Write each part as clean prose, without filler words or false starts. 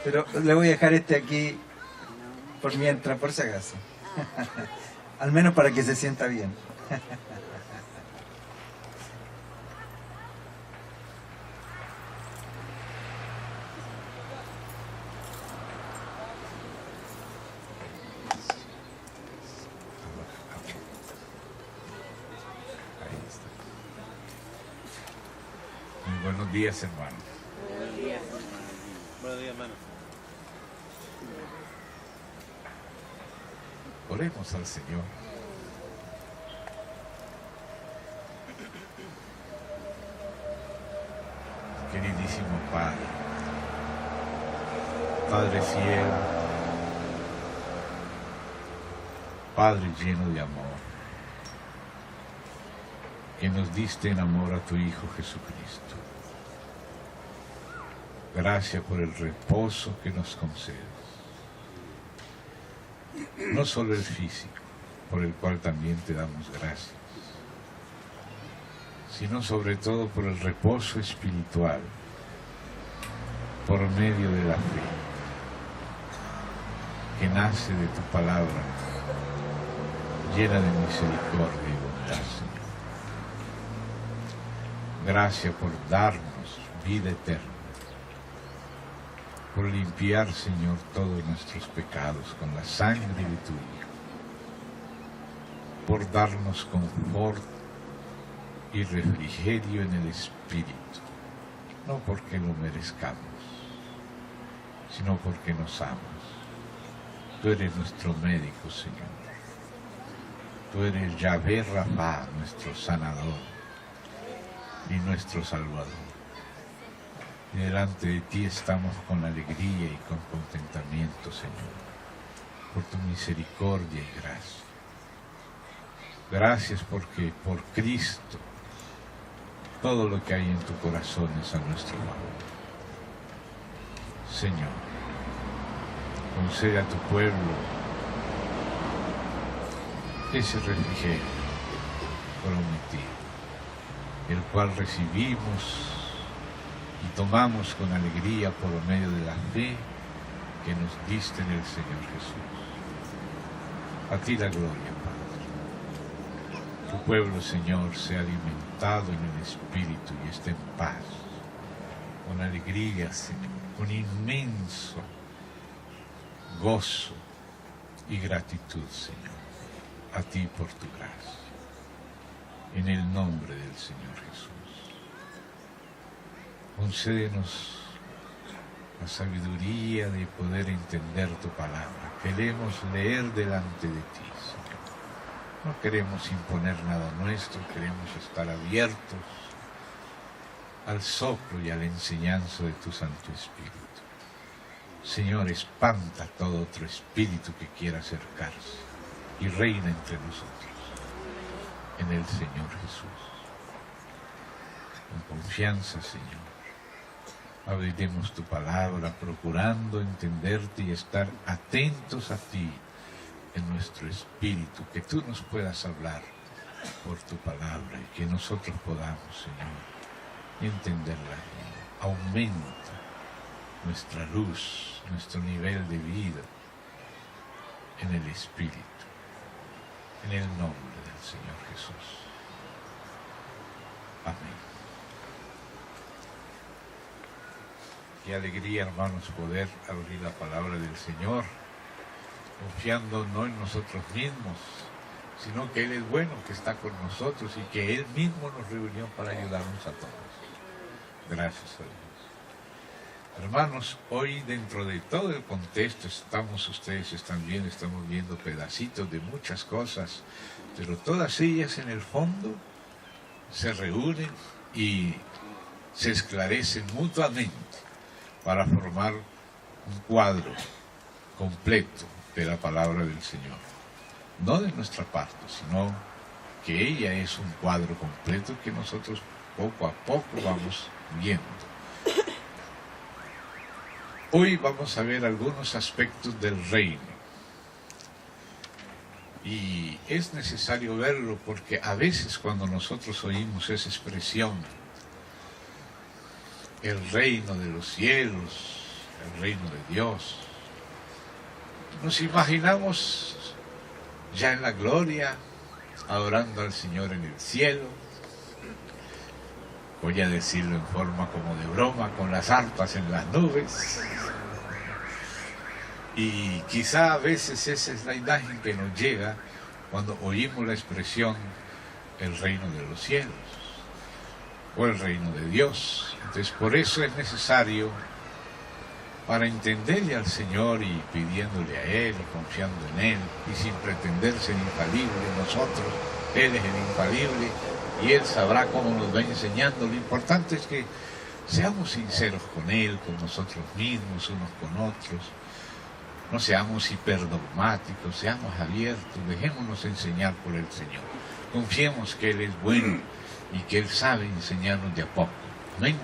Pero le voy a dejar este aquí por mientras, por si acaso. Al menos para que se sienta bien. Buenos días, hermano. Buenos días. Buenos días, hermano. Oremos al Señor. Queridísimo Padre, Padre fiel, Padre lleno de amor, que nos diste en amor a tu Hijo Jesucristo. Gracias por el reposo que nos concedes. No solo el físico, por el cual también te damos gracias, sino sobre todo por el reposo espiritual, por medio de la fe, que nace de tu palabra, llena de misericordia y bondad, Señor. Gracias por darnos vida eterna, por limpiar, Señor, todos nuestros pecados con la sangre de tu Hijo, por darnos confort y refrigerio en el Espíritu, no porque lo merezcamos, sino porque nos amas. Tú eres nuestro médico, Señor. Tú eres Yahvé Rafa, nuestro sanador y nuestro salvador. Y delante de ti estamos con alegría y con contentamiento, Señor, por tu misericordia y gracia. Gracias porque por Cristo todo lo que hay en tu corazón es a nuestro favor. Señor, concede a tu pueblo ese refrigerio prometido, el cual recibimos y tomamos con alegría por medio de la fe que nos diste en el Señor Jesús. A ti la gloria, Padre. Tu pueblo, Señor, sea alimentado en el Espíritu y esté en paz, con alegría, Señor, con inmenso gozo y gratitud, Señor, a ti por tu gracia. En el nombre del Señor Jesús. Concédenos la sabiduría de poder entender tu palabra. Queremos leer delante de ti, Señor. No queremos imponer nada nuestro, queremos estar abiertos al soplo y a la enseñanza de tu Santo Espíritu. Señor, espanta todo otro espíritu que quiera acercarse y reina entre nosotros, en el Señor Jesús. Con confianza, Señor, abriremos tu palabra procurando entenderte y estar atentos a ti en nuestro espíritu, que tú nos puedas hablar por tu palabra y que nosotros podamos, Señor, entenderla bien. Aumenta nuestra luz, nuestro nivel de vida en el espíritu, en el nombre del Señor Jesús. Amén. Qué alegría, hermanos, poder abrir la palabra del Señor, confiando no en nosotros mismos, sino que Él es bueno, que está con nosotros y que Él mismo nos reunió para ayudarnos a todos. Gracias a Dios. Hermanos, hoy dentro de todo el contexto ustedes están viendo, estamos viendo pedacitos de muchas cosas, pero todas ellas en el fondo se reúnen y se esclarecen mutuamente para formar un cuadro completo de la palabra del Señor. No de nuestra parte, sino que ella es un cuadro completo que nosotros poco a poco vamos viendo. Hoy vamos a ver algunos aspectos del reino. Y es necesario verlo porque a veces cuando nosotros oímos esa expresión, el reino de los cielos, el reino de Dios. Nos imaginamos ya en la gloria, adorando al Señor en el cielo. Voy a decirlo en forma como de broma, con las arpas en las nubes. Y quizá a veces esa es la imagen que nos llega cuando oímos la expresión el reino de los cielos o el reino de Dios. Entonces por eso es necesario, para entenderle al Señor y pidiéndole a Él y confiando en Él y sin pretender ser infalible nosotros, Él es el infalible y Él sabrá cómo nos va enseñando. Lo importante es que seamos sinceros con Él, con nosotros mismos, unos con otros. No seamos hiperdogmáticos, seamos abiertos, dejémonos enseñar por el Señor. Confiemos que Él es bueno y que Él sabe enseñarnos de a poco. Amén.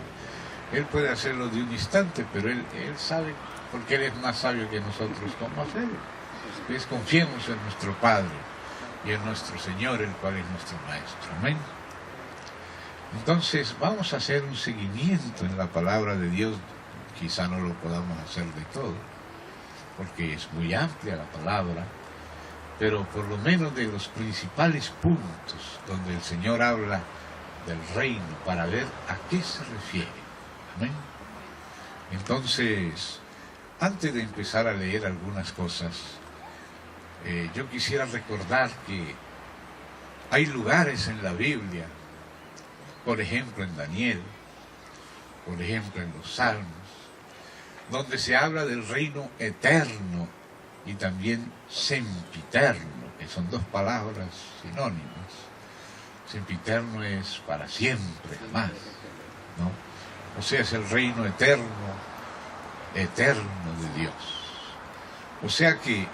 Él puede hacerlo de un instante, pero Él sabe, porque Él es más sabio que nosotros, cómo hacerlo. Entonces confiemos en nuestro Padre y en nuestro Señor, el cual es nuestro Maestro. Amén. Entonces vamos a hacer un seguimiento en la palabra de Dios. Quizá no lo podamos hacer de todo, porque es muy amplia la palabra, pero por lo menos de los principales puntos donde el Señor habla del reino, para ver a qué se refiere. Amén. Entonces, antes de empezar a leer algunas cosas, yo quisiera recordar que hay lugares en la Biblia, por ejemplo en Daniel, por ejemplo en los Salmos, donde se habla del reino eterno y también sempiterno, que son dos palabras sinónimas. Sempiterno es para siempre, jamás, ¿no? O sea, es el reino eterno, eterno de Dios. O sea que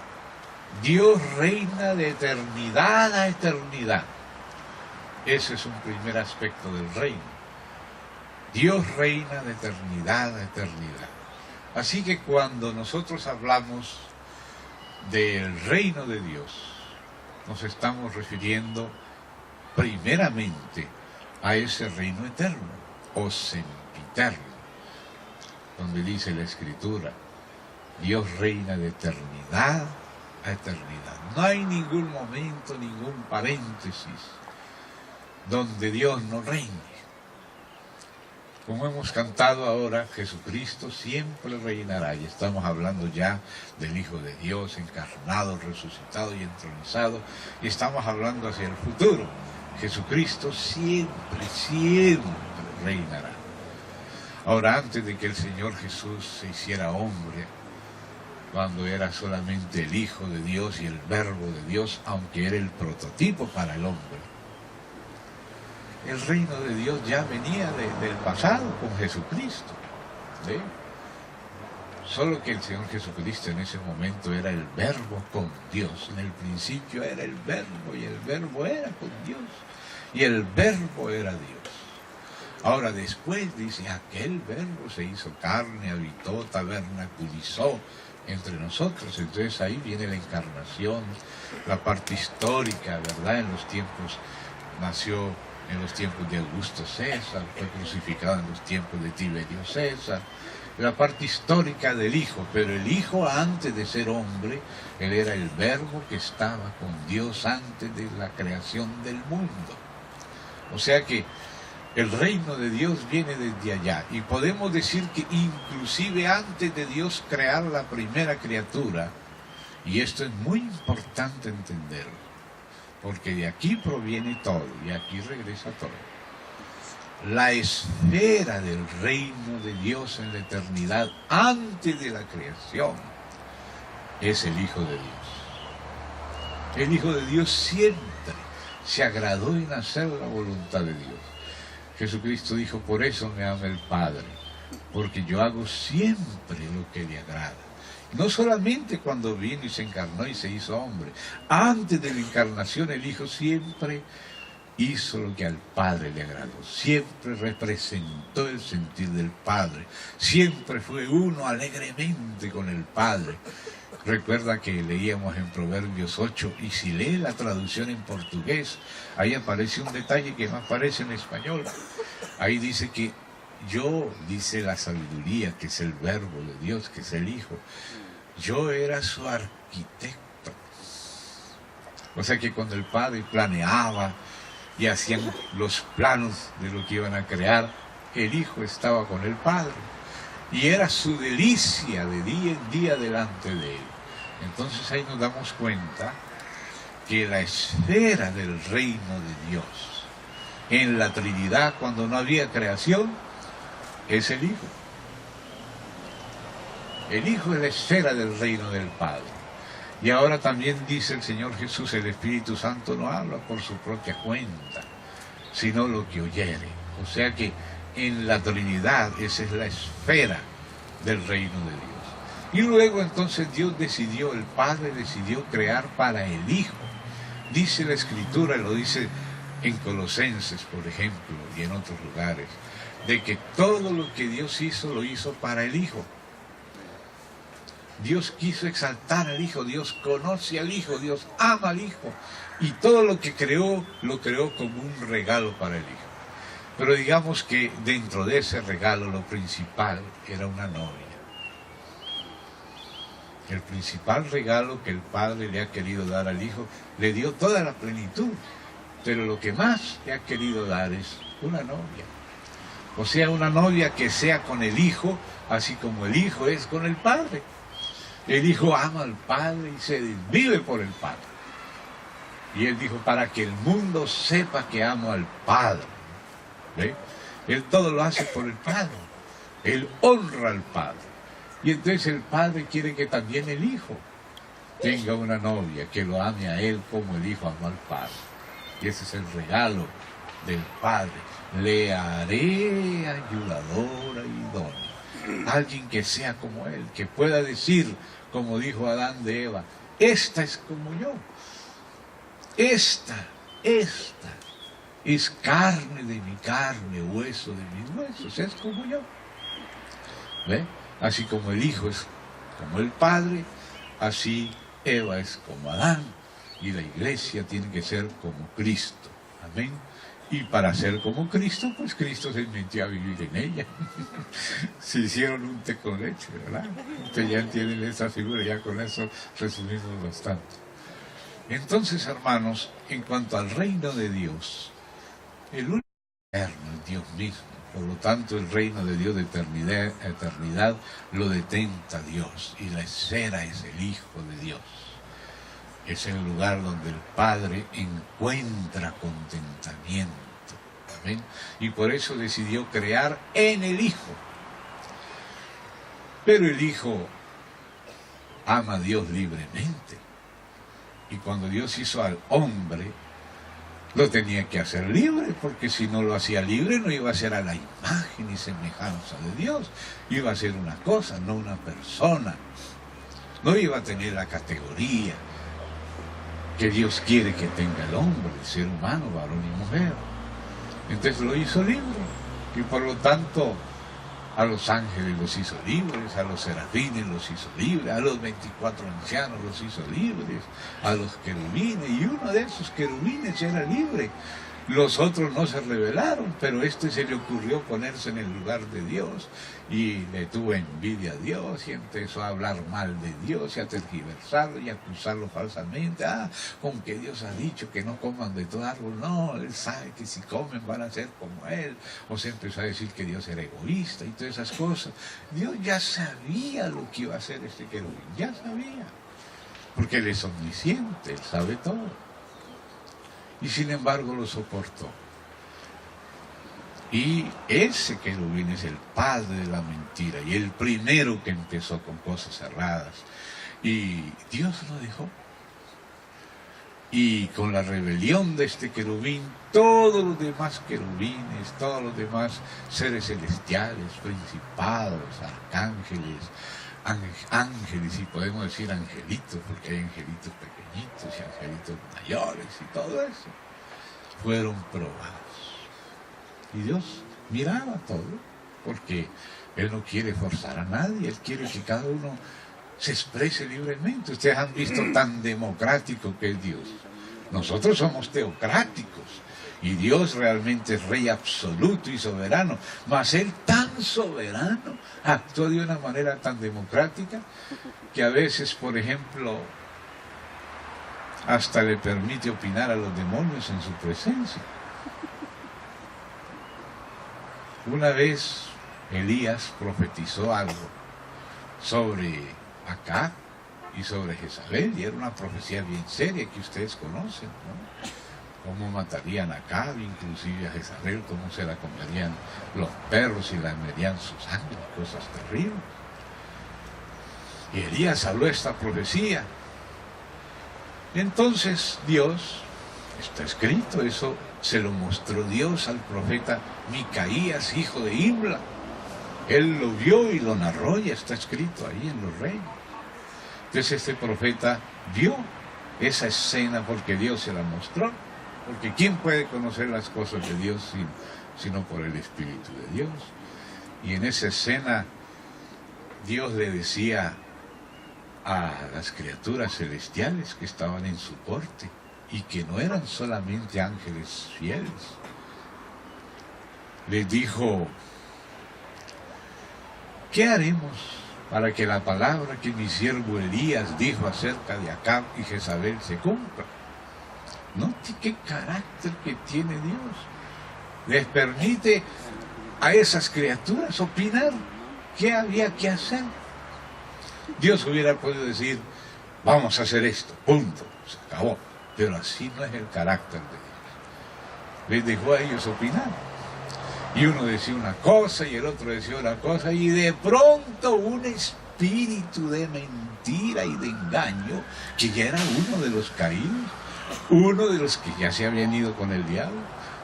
Dios reina de eternidad a eternidad. Ese es un primer aspecto del reino. Dios reina de eternidad a eternidad. Así que cuando nosotros hablamos del reino de Dios, nos estamos refiriendo primeramente a ese reino eterno o sempiterno, donde dice la Escritura, Dios reina de eternidad a eternidad. No hay ningún momento, ningún paréntesis donde Dios no reine. Como hemos cantado ahora, Jesucristo siempre reinará, y estamos hablando ya del Hijo de Dios encarnado, resucitado y entronizado, y estamos hablando hacia el futuro. Jesucristo siempre, siempre reinará. Ahora, antes de que el Señor Jesús se hiciera hombre, cuando era solamente el Hijo de Dios y el Verbo de Dios, aunque era el prototipo para el hombre, el reino de Dios ya venía del pasado con Jesucristo, ¿sí? Solo que el Señor Jesucristo en ese momento era el Verbo con Dios. En el principio era el Verbo y el Verbo era con Dios y el Verbo era Dios. Ahora después dice, aquel Verbo se hizo carne, habitó, tabernaculizó entre nosotros. Entonces ahí viene la encarnación, la parte histórica, ¿verdad? En los tiempos nació. En los tiempos de Augusto César, fue crucificado en los tiempos de Tiberio César, la parte histórica del Hijo, pero el Hijo antes de ser hombre, Él era el Verbo que estaba con Dios antes de la creación del mundo. O sea que el reino de Dios viene desde allá, y podemos decir que inclusive antes de Dios crear la primera criatura, y esto es muy importante entenderlo, porque de aquí proviene todo y aquí regresa todo. La esfera del reino de Dios en la eternidad, antes de la creación, es el Hijo de Dios. El Hijo de Dios siempre se agradó en hacer la voluntad de Dios. Jesucristo dijo, por eso me ama el Padre, porque yo hago siempre lo que le agrada. No solamente cuando vino y se encarnó y se hizo hombre. Antes de la encarnación el Hijo siempre hizo lo que al Padre le agradó. Siempre representó el sentir del Padre. Siempre fue uno alegremente con el Padre. Recuerda que leíamos en Proverbios 8, y si lee la traducción en portugués, ahí aparece un detalle que no aparece en español. Ahí dice que yo, dice la sabiduría, que es el verbo de Dios, que es el Hijo, yo era su arquitecto. O sea que cuando el Padre planeaba y hacían los planos de lo que iban a crear, el Hijo estaba con el Padre. Y era su delicia de día en día delante de él. Entonces ahí nos damos cuenta que la esfera del reino de Dios en la Trinidad, cuando no había creación, es el Hijo. El Hijo es la esfera del reino del Padre. Y ahora también dice el Señor Jesús, el Espíritu Santo no habla por su propia cuenta, sino lo que oyere. O sea que en la Trinidad esa es la esfera del reino de Dios. Y luego entonces Dios decidió, el Padre decidió crear para el Hijo. Dice la Escritura, lo dice en Colosenses, por ejemplo, y en otros lugares, de que todo lo que Dios hizo, lo hizo para el Hijo. Dios quiso exaltar al Hijo, Dios conoce al Hijo, Dios ama al Hijo. Y todo lo que creó, lo creó como un regalo para el Hijo. Pero digamos que dentro de ese regalo lo principal era una novia. El principal regalo que el Padre le ha querido dar al Hijo, le dio toda la plenitud. Pero lo que más le ha querido dar es una novia. O sea, una novia que sea con el Hijo, así como el Hijo es con el Padre. El Hijo ama al Padre y se desvive por el Padre. Y Él dijo, para que el mundo sepa que amo al Padre. ¿Ve? Él todo lo hace por el Padre. Él honra al Padre. Y entonces el Padre quiere que también el Hijo tenga una novia que lo ame a Él como el Hijo amó al Padre. Y ese es el regalo del Padre. Le haré ayudadora idónea. Alguien que sea como Él, que pueda decir, como dijo Adán de Eva, esta es como yo. Esta es carne de mi carne, hueso de mis huesos, es como yo. ¿Ve? Así como el Hijo es como el Padre, así Eva es como Adán, y la iglesia tiene que ser como Cristo. Amén. Y para ser como Cristo, pues Cristo se metió a vivir en ella. Se hicieron un té con leche, ¿verdad? Ustedes ya entienden esa figura, ya con eso resumimos bastante. Entonces, hermanos, en cuanto al reino de Dios, el único eterno es Dios mismo. Por lo tanto, el reino de Dios de eternidad lo detenta Dios. Y la esfera es el Hijo de Dios. Es el lugar donde el Padre encuentra contentamiento. ¿Amén? Y por eso decidió crear en el Hijo. Pero el Hijo ama a Dios libremente. Y cuando Dios hizo al hombre, lo tenía que hacer libre, porque si no lo hacía libre no iba a ser a la imagen y semejanza de Dios. Iba a ser una cosa, no una persona. No iba a tener la categoría que Dios quiere que tenga el hombre, el ser humano, varón y mujer. Entonces lo hizo libre. Y por lo tanto, a los ángeles los hizo libres, a los serafines los hizo libres, a los 24 ancianos los hizo libres, a los querubines, y uno de esos querubines era libre. Los otros no se rebelaron, pero este se le ocurrió ponerse en el lugar de Dios y le tuvo envidia a Dios y empezó a hablar mal de Dios y a tergiversarlo y a acusarlo falsamente. Con que Dios ha dicho que no coman de todo árbol. No, Él sabe que si comen van a ser como Él. O se empezó a decir que Dios era egoísta y todas esas cosas. Dios ya sabía lo que iba a hacer este querubín, ya sabía. Porque Él es omnisciente, Él sabe todo. Y sin embargo lo soportó. Y ese querubín es el padre de la mentira y el primero que empezó con cosas erradas. Y Dios lo dejó. Y con la rebelión de este querubín, todos los demás querubines, todos los demás seres celestiales, principados, arcángeles, ángeles, y podemos decir angelitos, porque hay angelitos pequeñitos y angelitos mayores y todo eso, fueron probados. Y Dios miraba todo, porque Él no quiere forzar a nadie, Él quiere que cada uno se exprese libremente. Ustedes han visto tan democrático que es Dios. Nosotros somos teocráticos Y Dios realmente es Rey absoluto y soberano. Mas Él, tan soberano, actuó de una manera tan democrática que a veces, por ejemplo, hasta le permite opinar a los demonios en su presencia. Una vez Elías profetizó algo sobre Acab y sobre Jezabel, y era una profecía bien seria que ustedes conocen, ¿no? Cómo matarían a Acab, inclusive a Jezabel, cómo se la comerían los perros y la merían su sangre, cosas terribles. Y Elías habló esta profecía. Entonces Dios, está escrito, eso se lo mostró Dios al profeta Micaías, hijo de Imla. Él lo vio y lo narró, y está escrito ahí en los Reyes. Entonces este profeta vio esa escena porque Dios se la mostró. Porque ¿quién puede conocer las cosas de Dios sino por el Espíritu de Dios? Y en esa escena Dios le decía a las criaturas celestiales que estaban en su corte y que no eran solamente ángeles fieles, les dijo: ¿qué haremos para que la palabra que mi siervo Elías dijo acerca de Acab y Jezabel se cumpla? Note qué carácter que tiene Dios. Les permite a esas criaturas opinar qué había que hacer. Dios hubiera podido decir: vamos a hacer esto, punto, se acabó. Pero así no es el carácter de Dios. Les dejó a ellos opinar. Y uno decía una cosa y el otro decía una cosa, y de pronto un espíritu de mentira y de engaño, que ya era uno de los caídos, uno de los que ya se habían ido con el diablo,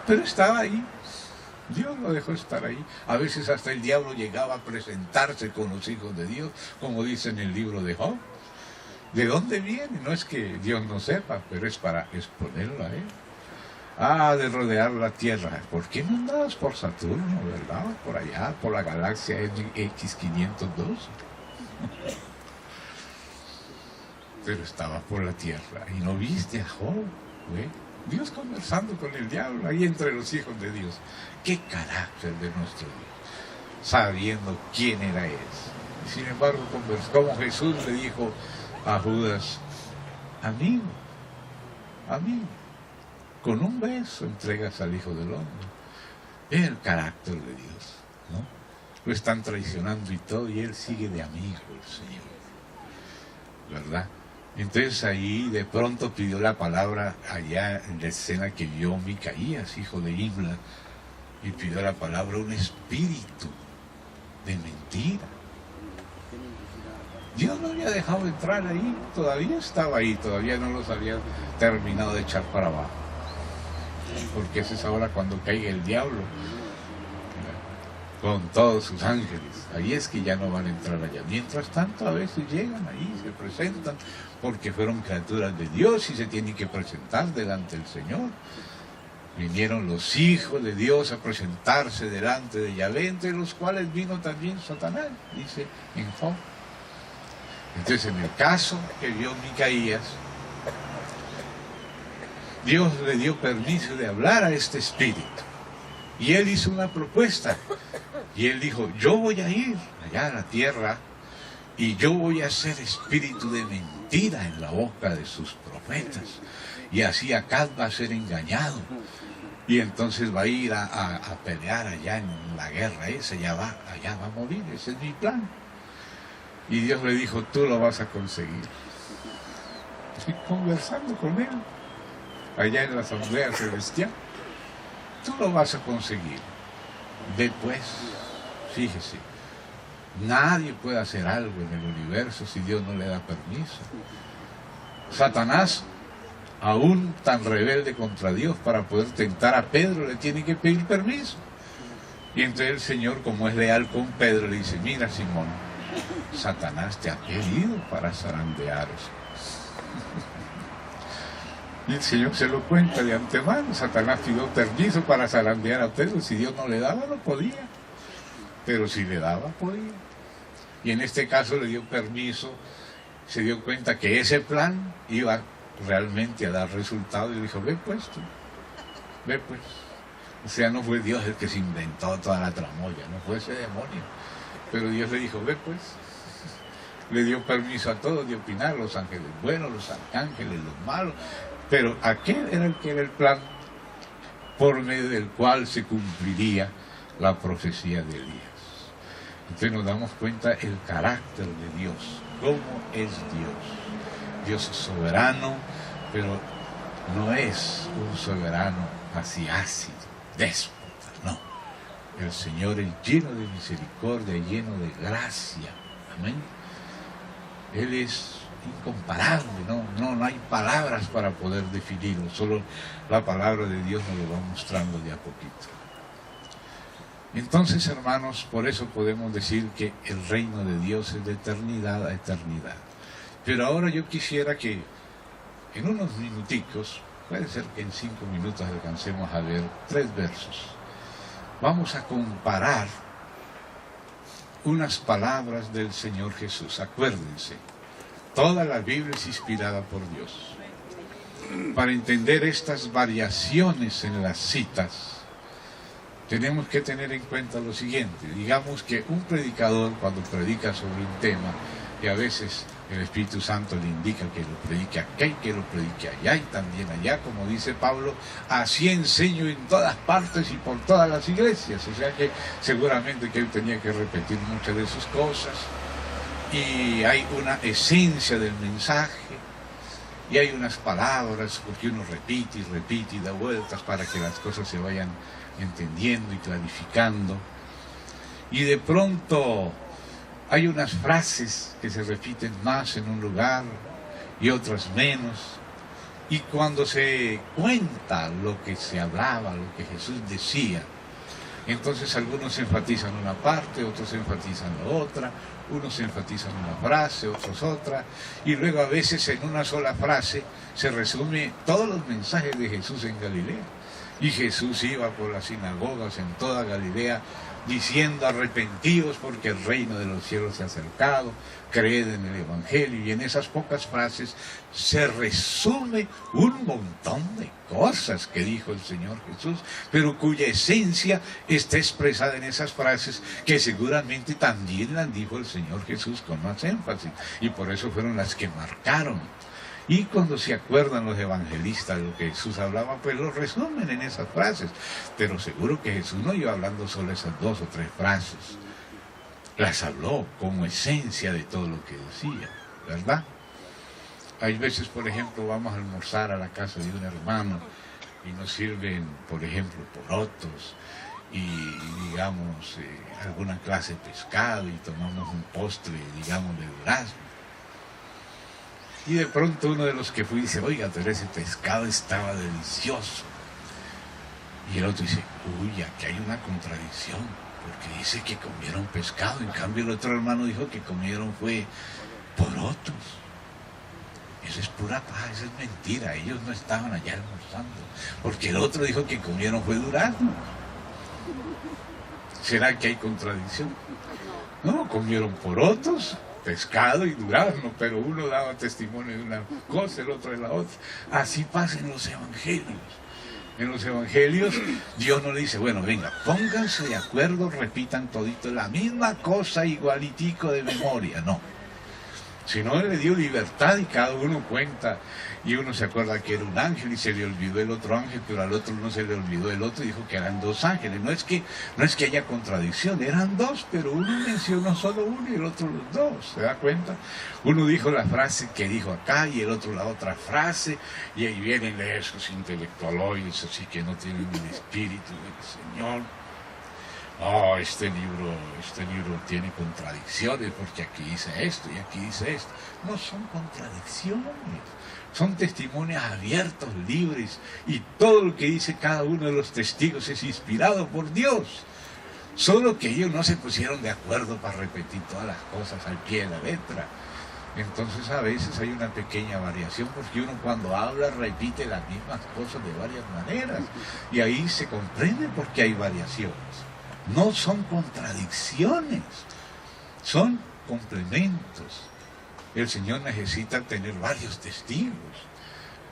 pero estaba ahí. Dios lo dejó estar ahí. A veces hasta el diablo llegaba a presentarse con los hijos de Dios, como dice en el libro de Job. ¿De dónde viene? No es que Dios no sepa, pero es para exponerlo a él. De rodear la Tierra. ¿Por qué no andabas por Saturno, verdad? Por allá, por la galaxia X512. Pero estaba por la Tierra y no viste a Job, ¿eh? Dios conversando con el diablo ahí entre los hijos de Dios. Qué carácter de nuestro Dios, sabiendo quién era Él. Y sin embargo, como Jesús le dijo a Judas: amigo, con un beso entregas al Hijo del Hombre. Es el carácter de Dios, ¿no? Lo están traicionando y todo, y Él sigue de amigo, el Señor, ¿verdad? Entonces ahí de pronto pidió la palabra allá en la escena que vio Micaías, hijo de Imla, y pidió la palabra un espíritu de mentira. Dios no había dejado entrar ahí, todavía estaba ahí, todavía no los había terminado de echar para abajo. Porque esa es ahora cuando caiga el diablo con todos sus ángeles. Ahí es que ya no van a entrar allá. Mientras tanto, a veces llegan ahí, se presentan, porque fueron criaturas de Dios y se tienen que presentar delante del Señor. Vinieron los hijos de Dios a presentarse delante de Yahvé, entre los cuales vino también Satanás, dice en Job. Entonces, en el caso que vio Micaías, Dios le dio permiso de hablar a este espíritu. Y él hizo una propuesta. Y él dijo: yo voy a ir allá a la tierra y yo voy a ser espíritu de mentira en la boca de sus profetas. Y así Acab va a ser engañado. Y entonces va a ir a pelear allá en la guerra esa, allá va a morir. Ese es mi plan. Y Dios le dijo: tú lo vas a conseguir. Y conversando con él allá en la asamblea celestial, tú lo vas a conseguir. Después, fíjese, nadie puede hacer algo en el universo si Dios no le da permiso. Satanás, aún tan rebelde contra Dios, para poder tentar a Pedro le tiene que pedir permiso. Y entonces el Señor, como es leal con Pedro, le dice: mira, Simón, Satanás te ha pedido para zarandearos. Y el Señor se lo cuenta de antemano. Satanás pidió permiso para zarandear a Pedro. Si Dios no le daba, no podía. Pero si le daba, podía. Y en este caso le dio permiso. Se dio cuenta que ese plan iba realmente a dar resultado. Y dijo: ve pues tú. Ve pues. O sea, no fue Dios el que se inventó toda la tramoya, no fue ese demonio. Pero Dios le dijo, ve pues. Le dio permiso a todos de opinar, los ángeles buenos, los arcángeles, los malos. Pero aquel era el que era el plan por medio del cual se cumpliría la profecía de Elías. Entonces nos damos cuenta el carácter de Dios, cómo es Dios. Dios es soberano, pero no es un soberano así ácido, déspota, no. El Señor es lleno de misericordia, lleno de gracia. Amén. Él es incomparable, no hay palabras para poder definirlo, solo la palabra de Dios nos lo va mostrando de a poquito. Entonces, hermanos, por eso podemos decir que el reino de Dios es de eternidad a eternidad. Pero ahora yo quisiera que en unos minuticos, puede ser que en 5 minutos alcancemos a ver 3 versos. Vamos a comparar unas palabras del Señor Jesús. Acuérdense, toda la Biblia es inspirada por Dios. Para entender estas variaciones en las citas, tenemos que tener en cuenta lo siguiente. Digamos que un predicador, cuando predica sobre un tema, y a veces el Espíritu Santo le indica que lo predique acá y que lo predique allá y también allá, como dice Pablo, así enseño en todas partes y por todas las iglesias. O sea que seguramente que él tenía que repetir muchas de sus cosas, y hay una esencia del mensaje, y hay unas palabras, porque uno repite y repite y da vueltas para que las cosas se vayan entendiendo y clarificando. Y de pronto hay unas frases que se repiten más en un lugar y otras menos, y cuando se cuenta lo que se hablaba, lo que Jesús decía, entonces algunos enfatizan una parte, otros enfatizan la otra, unos enfatizan una frase, otros otra, y luego a veces en una sola frase se resume todos los mensajes de Jesús en Galilea. Y Jesús iba por las sinagogas en toda Galilea diciendo: arrepentíos porque el reino de los cielos se ha acercado, creed en el Evangelio. Y en esas pocas frases se resume un montón de cosas que dijo el Señor Jesús, pero cuya esencia está expresada en esas frases que seguramente también las dijo el Señor Jesús con más énfasis, y por eso fueron las que marcaron. Y cuando se acuerdan los evangelistas de lo que Jesús hablaba, pues lo resumen en esas frases. Pero seguro que Jesús no iba hablando solo esas 2 o 3 frases. Las habló como esencia de todo lo que decía, ¿verdad? Hay veces, por ejemplo, vamos a almorzar a la casa de un hermano y nos sirven, por ejemplo, porotos y digamos, alguna clase de pescado, y tomamos un postre, digamos, de durazno. Y de pronto uno de los que fui dice: oiga, pero ese pescado estaba delicioso. Y el otro dice: uy, aquí hay una contradicción, porque dice que comieron pescado, en cambio el otro hermano dijo que comieron fue porotos. Eso es pura paja, eso es mentira, ellos no estaban allá almorzando, porque el otro dijo que comieron fue durazno. ¿Será que hay contradicción? No, comieron porotos, pescado y durazno, pero uno daba testimonio de una cosa, el otro de la otra. Así pasa en los evangelios. En los evangelios Dios no le dice: bueno, venga, pónganse de acuerdo, repitan todito la misma cosa, igualitico de memoria. No, sino Él le dio libertad y cada uno cuenta, y uno se acuerda que era un ángel y se le olvidó el otro ángel, pero al otro no se le olvidó el otro y dijo que eran 2 ángeles. No es que haya contradicción, eran 2, pero uno mencionó solo uno y el otro los 2, ¿se da cuenta? Uno dijo la frase que dijo acá y el otro la otra frase, y ahí vienen esos intelectualoides así que no tienen el espíritu del Señor. Oh, este libro tiene contradicciones porque aquí dice esto y aquí dice esto. No son contradicciones, son testimonios abiertos, libres, y todo lo que dice cada uno de los testigos es inspirado por Dios. Solo que ellos no se pusieron de acuerdo para repetir todas las cosas al pie de la letra. Entonces a veces hay una pequeña variación, porque uno cuando habla repite las mismas cosas de varias maneras, y ahí se comprende por qué hay variaciones. No son contradicciones, son complementos. El Señor necesita tener varios testigos.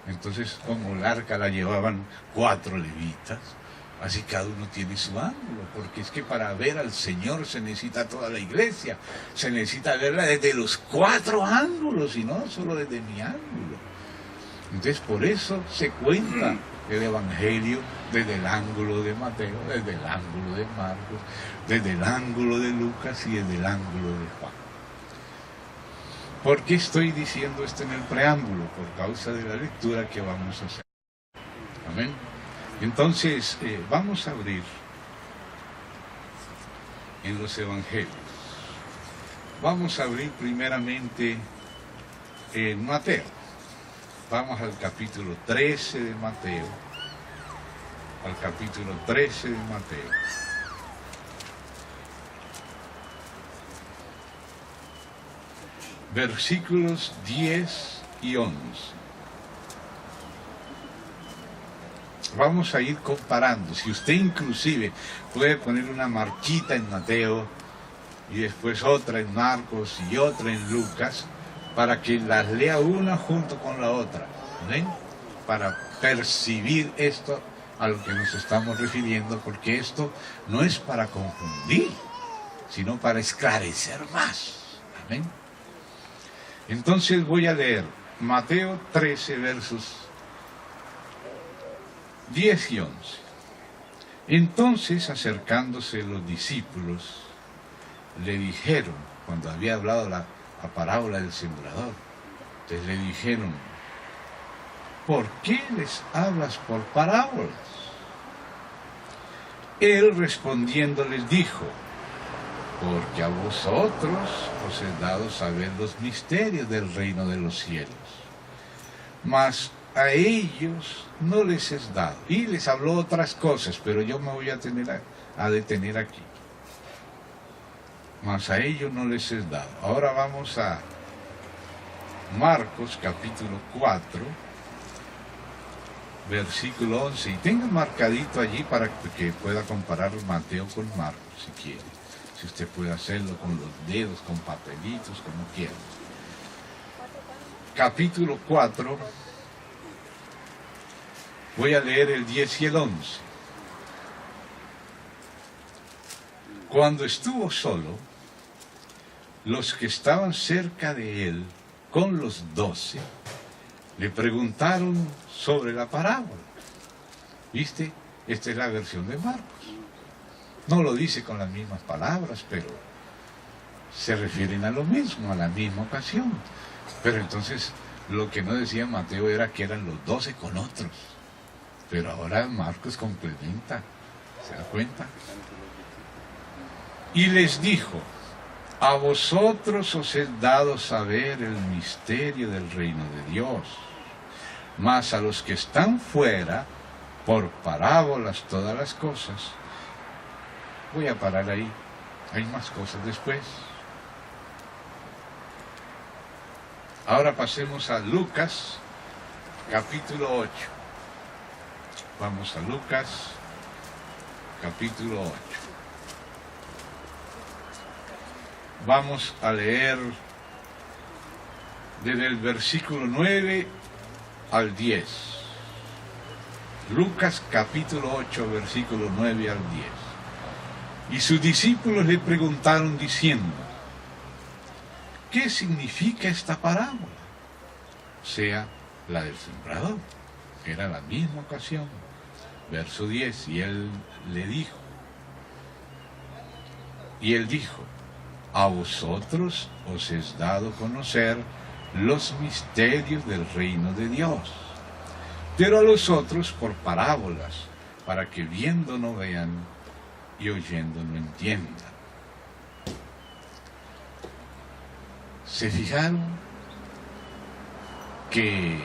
Entonces, como el arca la llevaban 4 levitas, así cada uno tiene su ángulo, porque es que para ver al Señor se necesita toda la iglesia, se necesita verla desde los 4 ángulos y no solo desde mi ángulo. Entonces por eso se cuenta el Evangelio desde el ángulo de Mateo, desde el ángulo de Marcos, desde el ángulo de Lucas y desde el ángulo de Juan. ¿Por qué estoy diciendo esto en el preámbulo? Por causa de la lectura que vamos a hacer. Amén. Entonces, vamos a abrir en los Evangelios. Vamos a abrir primeramente en Mateo. Vamos al capítulo 13 de Mateo. Al capítulo 13 de Mateo. Versículos 10 y 11. Vamos a ir comparando. Si usted inclusive puede poner una marquita en Mateo y después otra en Marcos y otra en Lucas, para que las lea una junto con la otra, ¿ven? Para percibir esto a lo que nos estamos refiriendo, porque esto no es para confundir, sino para esclarecer más. ¿Amén? Entonces voy a leer Mateo 13, versos 10 y 11. Entonces, acercándose los discípulos, le dijeron, cuando había hablado la parábola del sembrador, entonces le dijeron: ¿por qué les hablas por parábolas? Él respondiendo les dijo: porque a vosotros os he dado saber los misterios del reino de los cielos, mas a ellos no les es dado. Y les habló otras cosas, pero yo me voy a detener aquí. Mas a ellos no les es dado. Ahora vamos a Marcos capítulo 4, versículo 11. Y tenga marcadito allí para que pueda comparar Mateo con Marcos, si quiere. Si usted puede hacerlo con los dedos, con papelitos, como quiera. Capítulo 4, voy a leer el 10 y el 11. Cuando estuvo solo, los que estaban cerca de él, con los 12, le preguntaron sobre la parábola. ¿Viste? Esta es la versión de Marcos. No lo dice con las mismas palabras, pero se refieren a lo mismo, a la misma ocasión. Pero entonces, lo que no decía Mateo era que eran los 12 con otros. Pero ahora Marcos complementa. ¿Se da cuenta? Y les dijo: a vosotros os he dado saber el misterio del reino de Dios, mas a los que están fuera, por parábolas todas las cosas. Voy a parar ahí, hay más cosas después. Ahora pasemos a Lucas, capítulo 8. Vamos a Lucas, capítulo 8. Vamos a leer desde el versículo 9 al 10. Lucas capítulo 8, versículo 9 al 10. Y sus discípulos le preguntaron diciendo: ¿qué significa esta parábola? O sea, la del sembrador. Era la misma ocasión. Verso 10. Y él dijo: a vosotros os es dado conocer los misterios del reino de Dios, pero a los otros por parábolas, para que viendo no vean y oyendo no entiendan. ¿Se fijaron que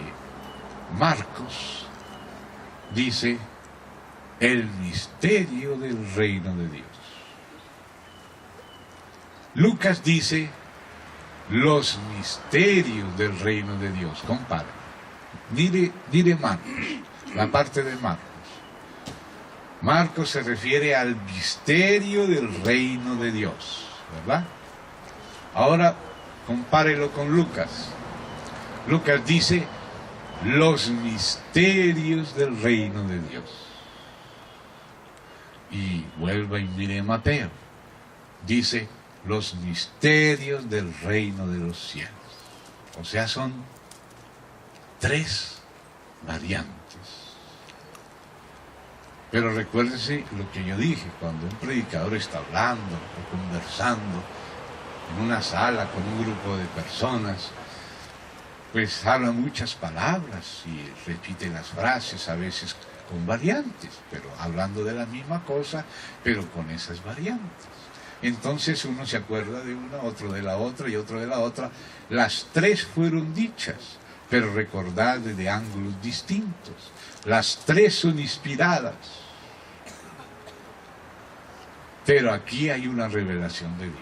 Marcos dice el misterio del reino de Dios? Lucas dice los misterios del reino de Dios. Compara. Mire Marcos, la parte de Marcos. Marcos se refiere al misterio del reino de Dios, ¿verdad? Ahora compárelo con Lucas. Lucas dice los misterios del reino de Dios. Y vuelva y mire Mateo. Dice, los misterios del reino de los cielos. O sea, son 3 variantes. Pero recuérdese lo que yo dije, cuando un predicador está hablando o conversando en una sala con un grupo de personas, pues habla muchas palabras y repite las frases, a veces con variantes, pero hablando de la misma cosa, pero con esas variantes. Entonces uno se acuerda de una, otro de la otra y otro de la otra. Las 3 fueron dichas, pero recordad desde ángulos distintos. Las 3 son inspiradas. Pero aquí hay una revelación de Dios.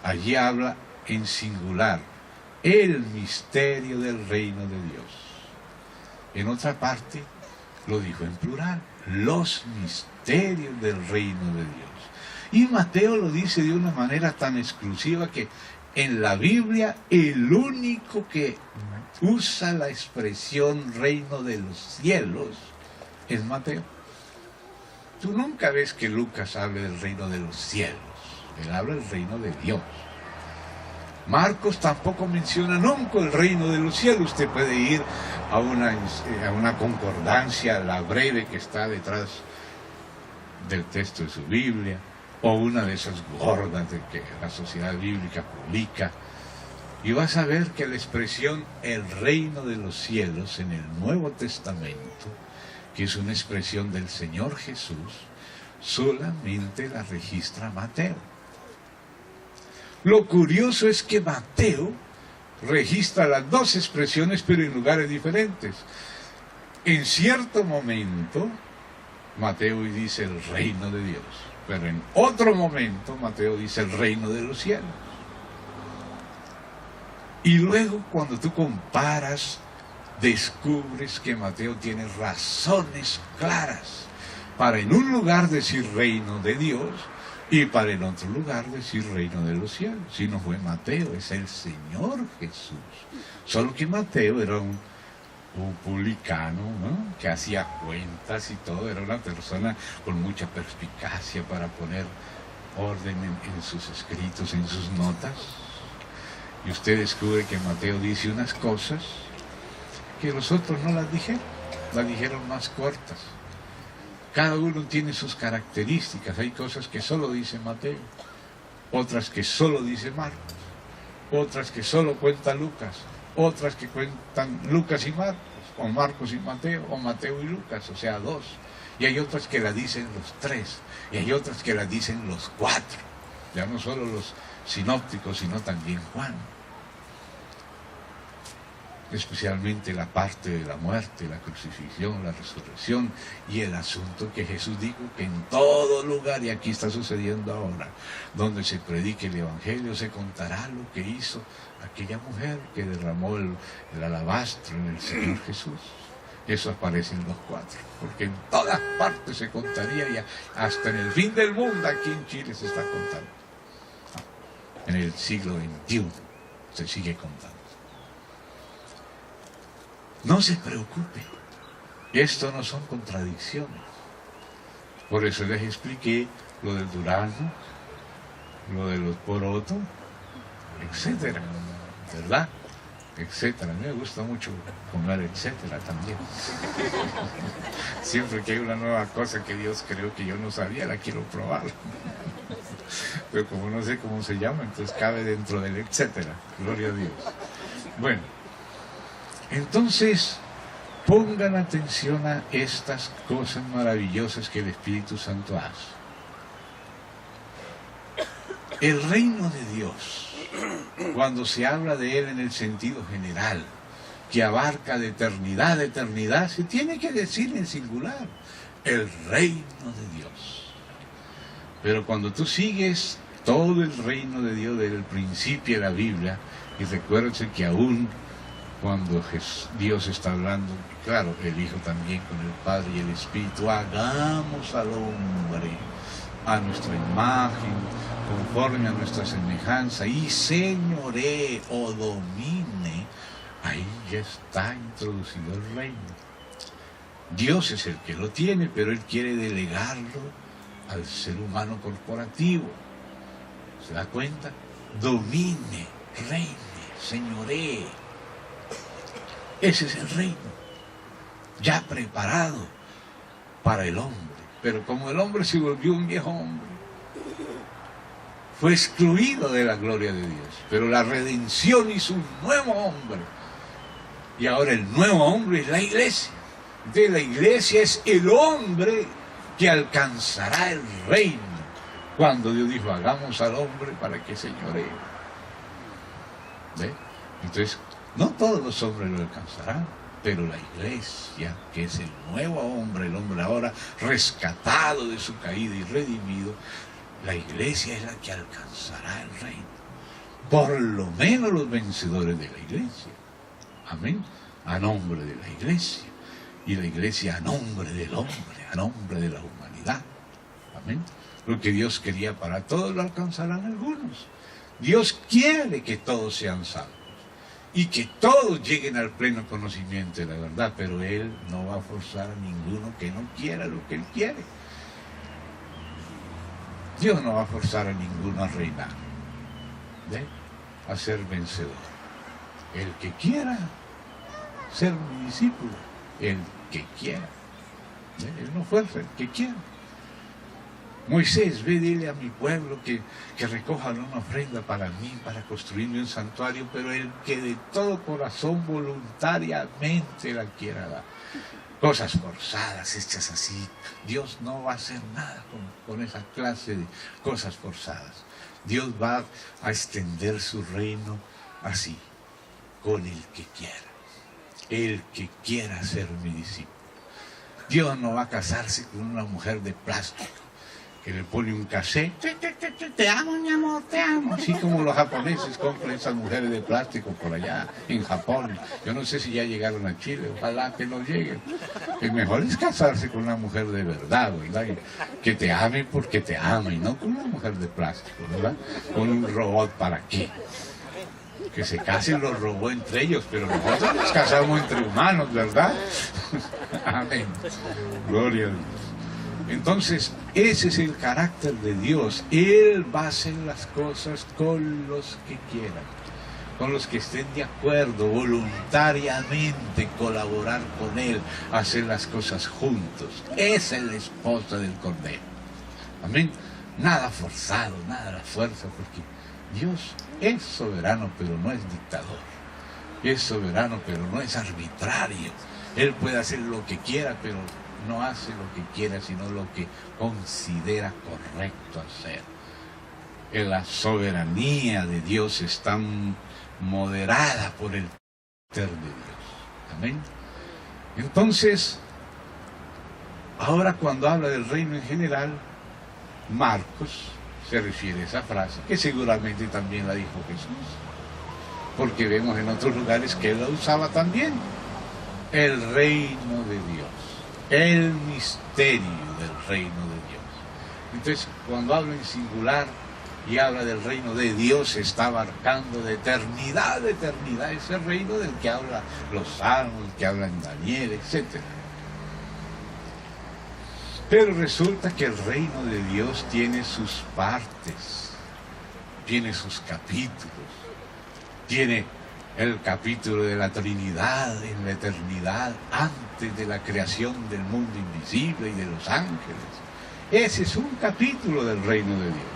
Allí habla en singular, el misterio del reino de Dios. En otra parte lo dijo en plural, los misterios del reino de Dios. Y Mateo lo dice de una manera tan exclusiva que en la Biblia el único que usa la expresión reino de los cielos es Mateo. Tú nunca ves que Lucas hable del reino de los cielos, él habla del reino de Dios. Marcos tampoco menciona nunca el reino de los cielos. Usted puede ir a una concordancia, la breve que está detrás del texto de su Biblia, o una de esas gordas de que la Sociedad Bíblica publica, y vas a ver que la expresión el reino de los cielos en el Nuevo Testamento, que es una expresión del Señor Jesús, solamente la registra Mateo. Lo curioso es que Mateo registra las 2 expresiones, pero en lugares diferentes. En cierto momento, Mateo dice el reino de Dios, pero en otro momento Mateo dice el reino de los cielos. Y luego cuando tú comparas, descubres que Mateo tiene razones claras para en un lugar decir reino de Dios y para en otro lugar decir reino de los cielos. Si no fue Mateo, es el Señor Jesús. Solo que Mateo era un publicano, ¿no?, que hacía cuentas y todo, era una persona con mucha perspicacia para poner orden en sus escritos, en sus notas. Y usted descubre que Mateo dice unas cosas que los otros no las dijeron más cortas. Cada uno tiene sus características. Hay cosas que solo dice Mateo, otras que solo dice Marcos, otras que solo cuenta Lucas, otras que cuentan Lucas y Marcos, o Marcos y Mateo, o Mateo y Lucas, o sea, 2. Y hay otras que las dicen los 3, y hay otras que las dicen los 4. Ya no solo los sinópticos, sino también Juan. Especialmente la parte de la muerte, la crucifixión, la resurrección y el asunto que Jesús dijo que en todo lugar, y aquí está sucediendo ahora, donde se predique el Evangelio, se contará lo que hizo aquella mujer que derramó el alabastro en el Señor Jesús. Eso aparece en los 4, porque en todas partes se contaría, y hasta en el fin del mundo aquí en Chile se está contando. En el siglo XXI se sigue contando. No se preocupe, esto no son contradicciones. Por eso les expliqué lo del durazno, lo de los porotos, etcétera, ¿verdad? Etcétera. A mí me gusta mucho comer etcétera también. Siempre que hay una nueva cosa que Dios creó que yo no sabía, la quiero probar. Pero como no sé cómo se llama, entonces cabe dentro del etcétera. Gloria a Dios. Bueno. Entonces, pongan atención a estas cosas maravillosas que el Espíritu Santo hace. El reino de Dios, cuando se habla de él en el sentido general, que abarca de eternidad a eternidad, se tiene que decir en singular, el reino de Dios. Pero cuando tú sigues todo el reino de Dios desde el principio de la Biblia, y recuérdense que aún cuando Dios está hablando, claro, el Hijo también con el Padre y el Espíritu, hagamos al hombre a nuestra imagen, conforme a nuestra semejanza, y señoree o domine, ahí ya está introducido el reino. Dios es el que lo tiene, pero Él quiere delegarlo al ser humano corporativo. ¿Se da cuenta? Domine, reine, señoree. Ese es el reino, ya preparado para el hombre. Pero como el hombre se volvió un viejo hombre, fue excluido de la gloria de Dios. Pero la redención hizo un nuevo hombre. Y ahora el nuevo hombre es la iglesia. De la iglesia es el hombre que alcanzará el reino. Cuando Dios dijo, hagamos al hombre para que señoree. ¿Ve? Entonces, no todos los hombres lo alcanzarán, pero la iglesia, que es el nuevo hombre, el hombre ahora rescatado de su caída y redimido, la iglesia es la que alcanzará el reino. Por lo menos los vencedores de la iglesia. Amén. A nombre de la iglesia. Y la iglesia a nombre del hombre, a nombre de la humanidad. Amén. Lo que Dios quería para todos lo alcanzarán algunos. Dios quiere que todos sean salvos y que todos lleguen al pleno conocimiento de la verdad, pero Él no va a forzar a ninguno que no quiera lo que Él quiere. Dios no va a forzar a ninguno a reinar, ¿ve? A ser vencedor. El que quiera ser mi discípulo, el que quiera, ¿ve? Él no fuerza, el que quiera. Moisés, ve, dile a mi pueblo que recojan una ofrenda para mí, para construirme un santuario, pero el que de todo corazón voluntariamente la quiera dar. Cosas forzadas, hechas así, Dios no va a hacer nada con esa clase de cosas forzadas. Dios va a extender su reino así, con el que quiera ser mi discípulo. Dios no va a casarse con una mujer de plástico, que le pone un cassette, te amo mi amor, te amo, así como los japoneses compran esas mujeres de plástico por allá en Japón. Yo no sé si ya llegaron a Chile, ojalá que no lleguen. El mejor es casarse con una mujer de verdad, ¿verdad? Que te ame porque te ama, y no con una mujer de plástico, ¿verdad? Con un robot, ¿para qué? Que se casen los robots entre ellos, pero nosotros nos casamos entre humanos, ¿verdad? Amén. Gloria a Dios. Entonces, ese es el carácter de Dios. Él va a hacer las cosas con los que quieran, con los que estén de acuerdo, voluntariamente colaborar con Él, hacer las cosas juntos. Esa es la esposa del Cordero. Amén. Nada forzado, nada a la fuerza, porque Dios es soberano, pero no es dictador. Es soberano, pero no es arbitrario. Él puede hacer lo que quiera, pero no hace lo que quiera, sino lo que considera correcto hacer. La soberanía de Dios está moderada por el carácter de Dios. Amén. Entonces, ahora cuando habla del reino en general, Marcos se refiere a esa frase, que seguramente también la dijo Jesús, porque vemos en otros lugares que Él la usaba también. El reino de Dios. El misterio del reino de Dios. Entonces, cuando habla en singular y habla del reino de Dios, está abarcando de eternidad a eternidad ese reino del que habla los salmos, que habla en Daniel, etc. Pero resulta que el reino de Dios tiene sus partes, tiene sus capítulos, tiene el capítulo de la Trinidad en la eternidad, antes de la creación del mundo invisible y de los ángeles. Ese es un capítulo del reino de Dios.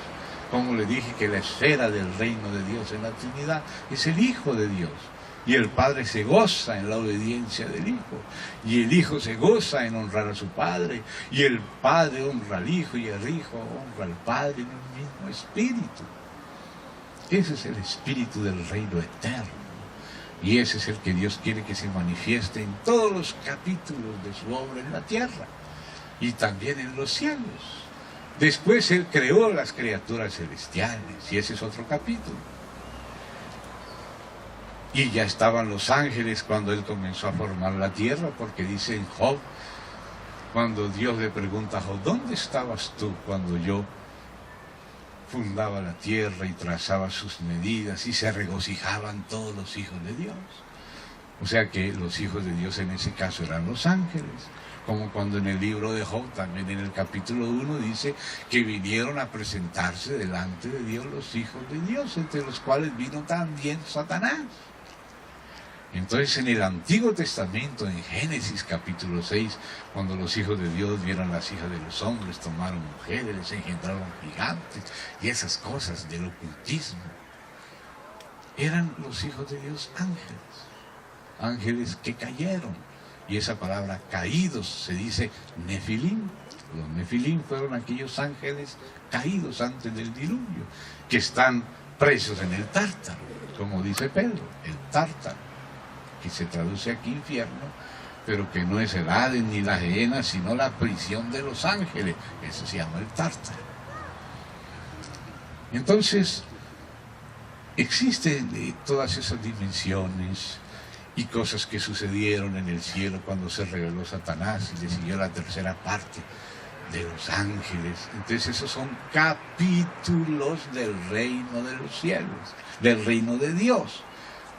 Como le dije que la esfera del reino de Dios en la Trinidad es el Hijo de Dios. Y el Padre se goza en la obediencia del Hijo. Y el Hijo se goza en honrar a su Padre. Y el Padre honra al Hijo y el Hijo honra al Padre en el mismo Espíritu. Ese es el Espíritu del reino eterno. Y ese es el que Dios quiere que se manifieste en todos los capítulos de su obra en la tierra y también en los cielos. Después Él creó las criaturas celestiales y ese es otro capítulo. Y ya estaban los ángeles cuando Él comenzó a formar la tierra, porque dice en Job, cuando Dios le pregunta a Job, ¿dónde estabas tú cuando yo fundaba la tierra y trazaba sus medidas y se regocijaban todos los hijos de Dios? O sea que los hijos de Dios en ese caso eran los ángeles. Como cuando en el libro de Job, también en el capítulo 1, dice que vinieron a presentarse delante de Dios los hijos de Dios, entre los cuales vino también Satanás. Entonces en el Antiguo Testamento, en Génesis capítulo 6, cuando los hijos de Dios vieron las hijas de los hombres, tomaron mujeres, les engendraron gigantes y esas cosas del ocultismo, eran los hijos de Dios ángeles, ángeles que cayeron. Y esa palabra caídos se dice nefilim. Los nefilim fueron aquellos ángeles caídos antes del diluvio, que están presos en el Tártaro, como dice Pedro, el Tártaro, que se traduce aquí infierno, pero que no es el Hades ni la Gehenna, sino la prisión de los ángeles. Eso se llama el Tártaro. Entonces, existen todas esas dimensiones y cosas que sucedieron en el cielo cuando se reveló Satanás y le siguió la tercera parte de los ángeles. Entonces esos son capítulos del reino de los cielos, del reino de Dios.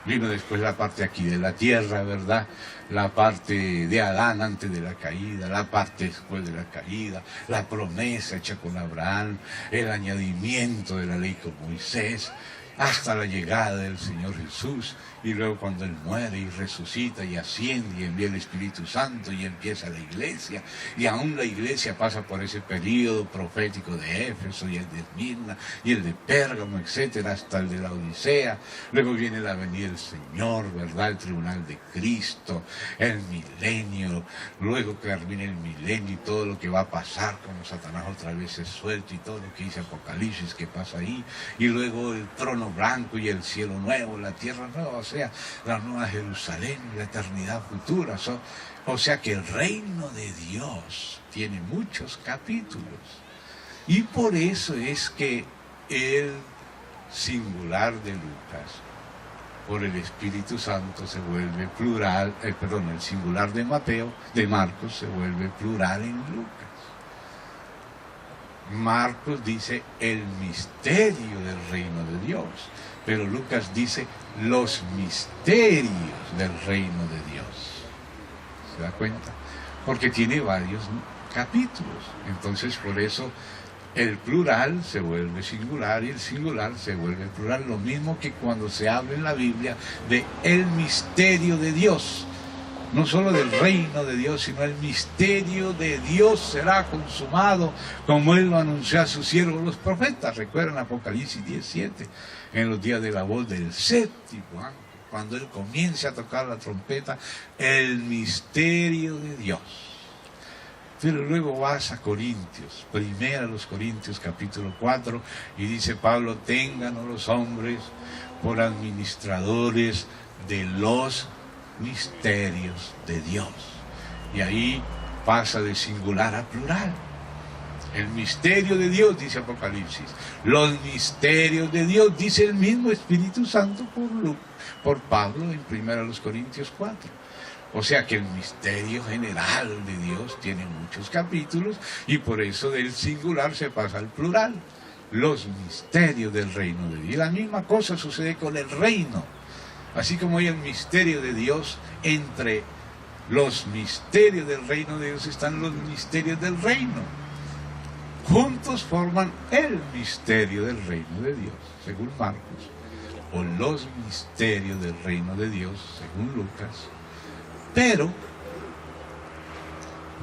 Vino después la parte aquí de la tierra, ¿verdad? La parte de Adán antes de la caída, la parte después de la caída, la promesa hecha con Abraham, el añadimiento de la ley con Moisés, hasta la llegada del Señor Jesús, y luego cuando Él muere y resucita y asciende y envía el Espíritu Santo y empieza la iglesia, y aún la iglesia pasa por ese periodo profético de Éfeso y el de Esmirna y el de Pérgamo, etcétera, hasta el de la Odisea. Luego viene la venida del Señor, ¿verdad? El tribunal de Cristo, el milenio, luego que termine el milenio y todo lo que va a pasar, como Satanás otra vez es suelto y todo lo que dice Apocalipsis que pasa ahí, y luego el trono blanco y el cielo nuevo, la tierra nueva, o sea, la nueva Jerusalén, la eternidad futura. O sea que el reino de Dios tiene muchos capítulos. Y por eso es que el singular de Lucas, por el Espíritu Santo, se vuelve plural, el singular de Marcos se vuelve plural en Lucas. Marcos dice el misterio del reino de Dios, pero Lucas dice los misterios del reino de Dios. ¿Se da cuenta? Porque tiene varios capítulos. Entonces por eso el plural se vuelve singular y el singular se vuelve plural. Lo mismo que cuando se habla en la Biblia de el misterio de Dios. No solo del reino de Dios, sino el misterio de Dios será consumado, como Él lo anunció a sus siervos los profetas. Recuerdan Apocalipsis 17, en los días de la voz del séptimo ángel, cuando Él comience a tocar la trompeta, el misterio de Dios. Pero luego vas a Corintios, primera a los Corintios capítulo 4, y dice Pablo, ténganos los hombres por administradores de los misterios de Dios. Y ahí pasa de singular a plural. El misterio de Dios, dice Apocalipsis. Los misterios de Dios, dice el mismo Espíritu Santo por Pablo en 1 Corintios 4. O sea que el misterio general de Dios tiene muchos capítulos y por eso del singular se pasa al plural. Los misterios del reino de Dios. Y la misma cosa sucede con el reino. Así como hay el misterio de Dios, entre los misterios del reino de Dios están los misterios del reino. Juntos forman el misterio del reino de Dios, según Marcos, o los misterios del reino de Dios, según Lucas. Pero,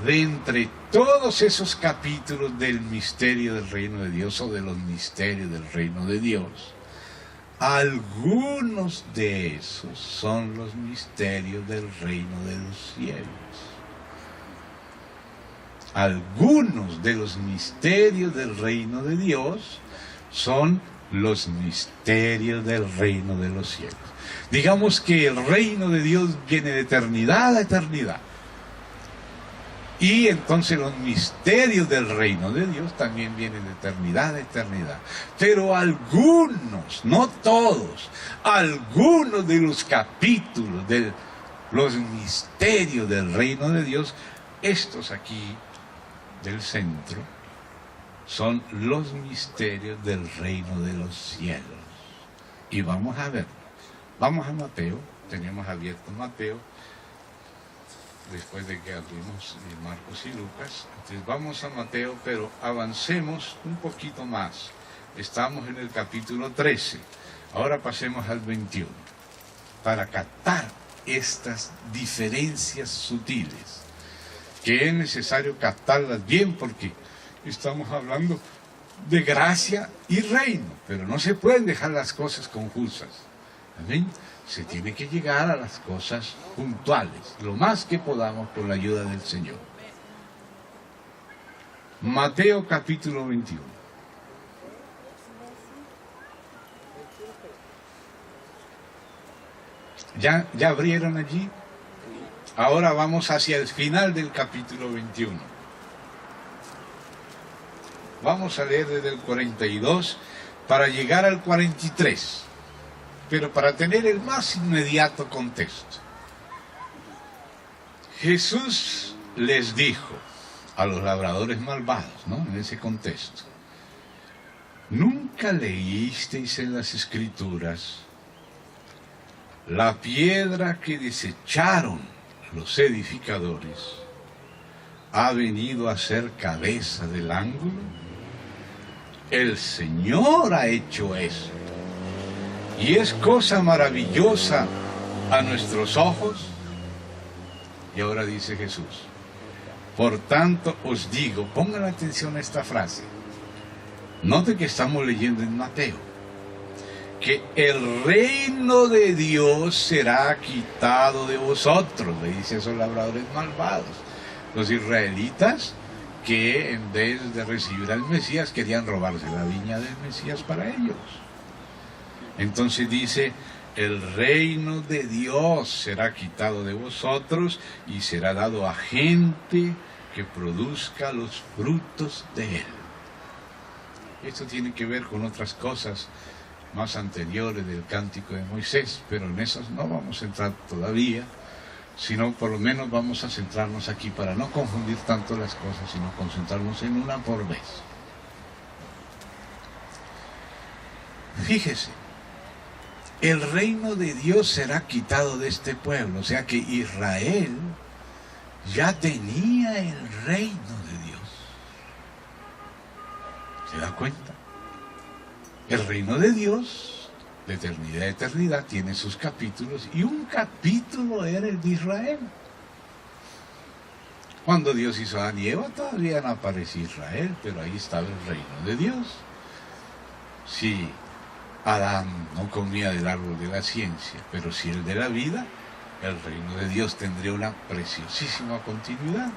de entre todos esos capítulos del misterio del reino de Dios, o de los misterios del reino de Dios, algunos de esos son los misterios del reino de los cielos. Algunos de los misterios del reino de Dios son los misterios del reino de los cielos. Digamos que el reino de Dios viene de eternidad a eternidad. Y entonces los misterios del reino de Dios también vienen de eternidad a eternidad. Pero algunos, no todos, algunos de los capítulos de los misterios del reino de Dios, estos aquí del centro, son los misterios del reino de los cielos. Y vamos a ver, vamos a Mateo tenemos abierto Mateo, después de que abrimos Marcos y Lucas. Entonces vamos a Mateo, pero avancemos un poquito más. Estamos en el capítulo 13. Ahora pasemos al 21, para captar estas diferencias sutiles, que es necesario captarlas bien, porque estamos hablando de gracia y reino, pero no se pueden dejar las cosas confusas. ¿Amén? Se tiene que llegar a las cosas puntuales, lo más que podamos con la ayuda del Señor. Mateo capítulo 21. ¿Ya abrieron allí? Ahora vamos hacia el final del capítulo 21. Vamos a leer desde el 42 para llegar al 43. Pero para tener el más inmediato contexto. Jesús les dijo a los labradores malvados, ¿no? En ese contexto: ¿nunca leísteis en las Escrituras la piedra que desecharon los edificadores ha venido a ser cabeza del ángulo? El Señor ha hecho esto. Y es cosa maravillosa a nuestros ojos. Y ahora dice Jesús: por tanto os digo, pongan atención a esta frase. Note que estamos leyendo en Mateo, que el reino de Dios será quitado de vosotros, le dice a esos labradores malvados. Los israelitas que en vez de recibir al Mesías querían robarse la viña del Mesías para ellos. Entonces dice: el reino de Dios será quitado de vosotros y será dado a gente que produzca los frutos de él. Esto tiene que ver con otras cosas más anteriores del cántico de Moisés, pero en esas no vamos a entrar todavía, sino por lo menos vamos a centrarnos aquí para no confundir tanto las cosas, sino concentrarnos en una por vez. Fíjese, el reino de Dios será quitado de este pueblo, o sea que Israel ya tenía el reino de Dios. ¿Se da cuenta? El reino de Dios, de eternidad a eternidad, tiene sus capítulos, y un capítulo era el de Israel. Cuando Dios hizo a Adán y Eva, todavía no aparecía Israel, pero ahí estaba el reino de Dios. Sí. Adán no comía del árbol de la ciencia, pero si el de la vida, el reino de Dios tendría una preciosísima continuidad.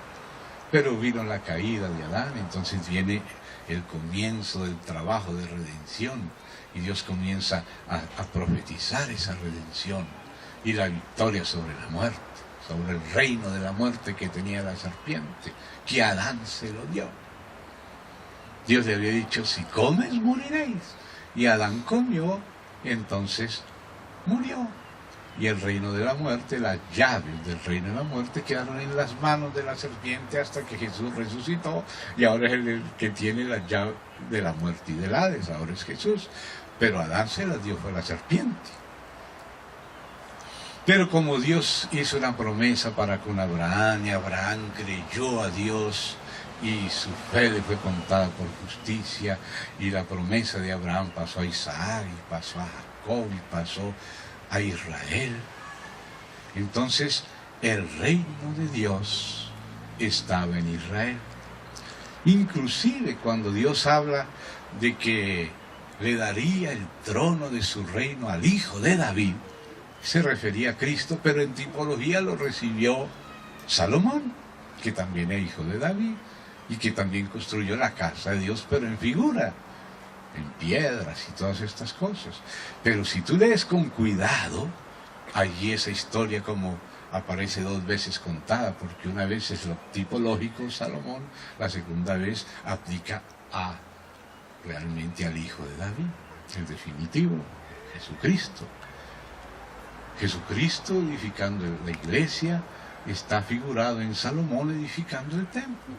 Pero vino la caída de Adán, entonces viene el comienzo del trabajo de redención, y Dios comienza a profetizar esa redención y la victoria sobre la muerte, sobre el reino de la muerte que tenía la serpiente, que a Adán se lo dio. Dios le había dicho: si comes, moriréis. Y Adán comió, entonces murió. Y el reino de la muerte, las llaves del reino de la muerte quedaron en las manos de la serpiente hasta que Jesús resucitó. Y ahora es el que tiene las llaves de la muerte y del Hades, ahora es Jesús. Pero Adán se las dio fue la serpiente. Pero como Dios hizo una promesa para con Abraham, y Abraham creyó a Dios, y su fe le fue contada por justicia, y la promesa de Abraham pasó a Isaac, y pasó a Jacob, y pasó a Israel. Entonces el reino de Dios estaba en Israel. Inclusive cuando Dios habla de que le daría el trono de su reino al hijo de David, se refería a Cristo, pero en tipología lo recibió Salomón, que también es hijo de David, y que también construyó la casa de Dios, pero en figura, en piedras y todas estas cosas. Pero si tú lees con cuidado, allí esa historia como aparece dos veces contada, porque una vez es lo tipológico Salomón, la segunda vez aplica realmente al hijo de David, el definitivo, Jesucristo. Jesucristo edificando la iglesia está figurado en Salomón edificando el templo.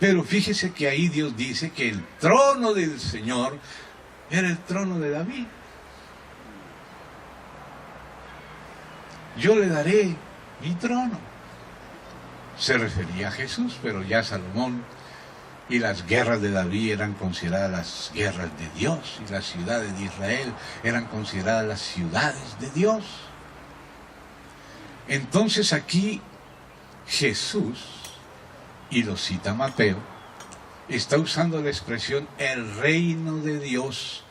Pero fíjese que ahí Dios dice que el trono del Señor era el trono de David. yo le daré mi trono. Se refería a Jesús, pero ya Salomón y las guerras de David eran consideradas las guerras de Dios, y las ciudades de Israel eran consideradas las ciudades de Dios. Entonces aquí Jesús, y lo cita Mateo, está usando la expresión el reino de Dios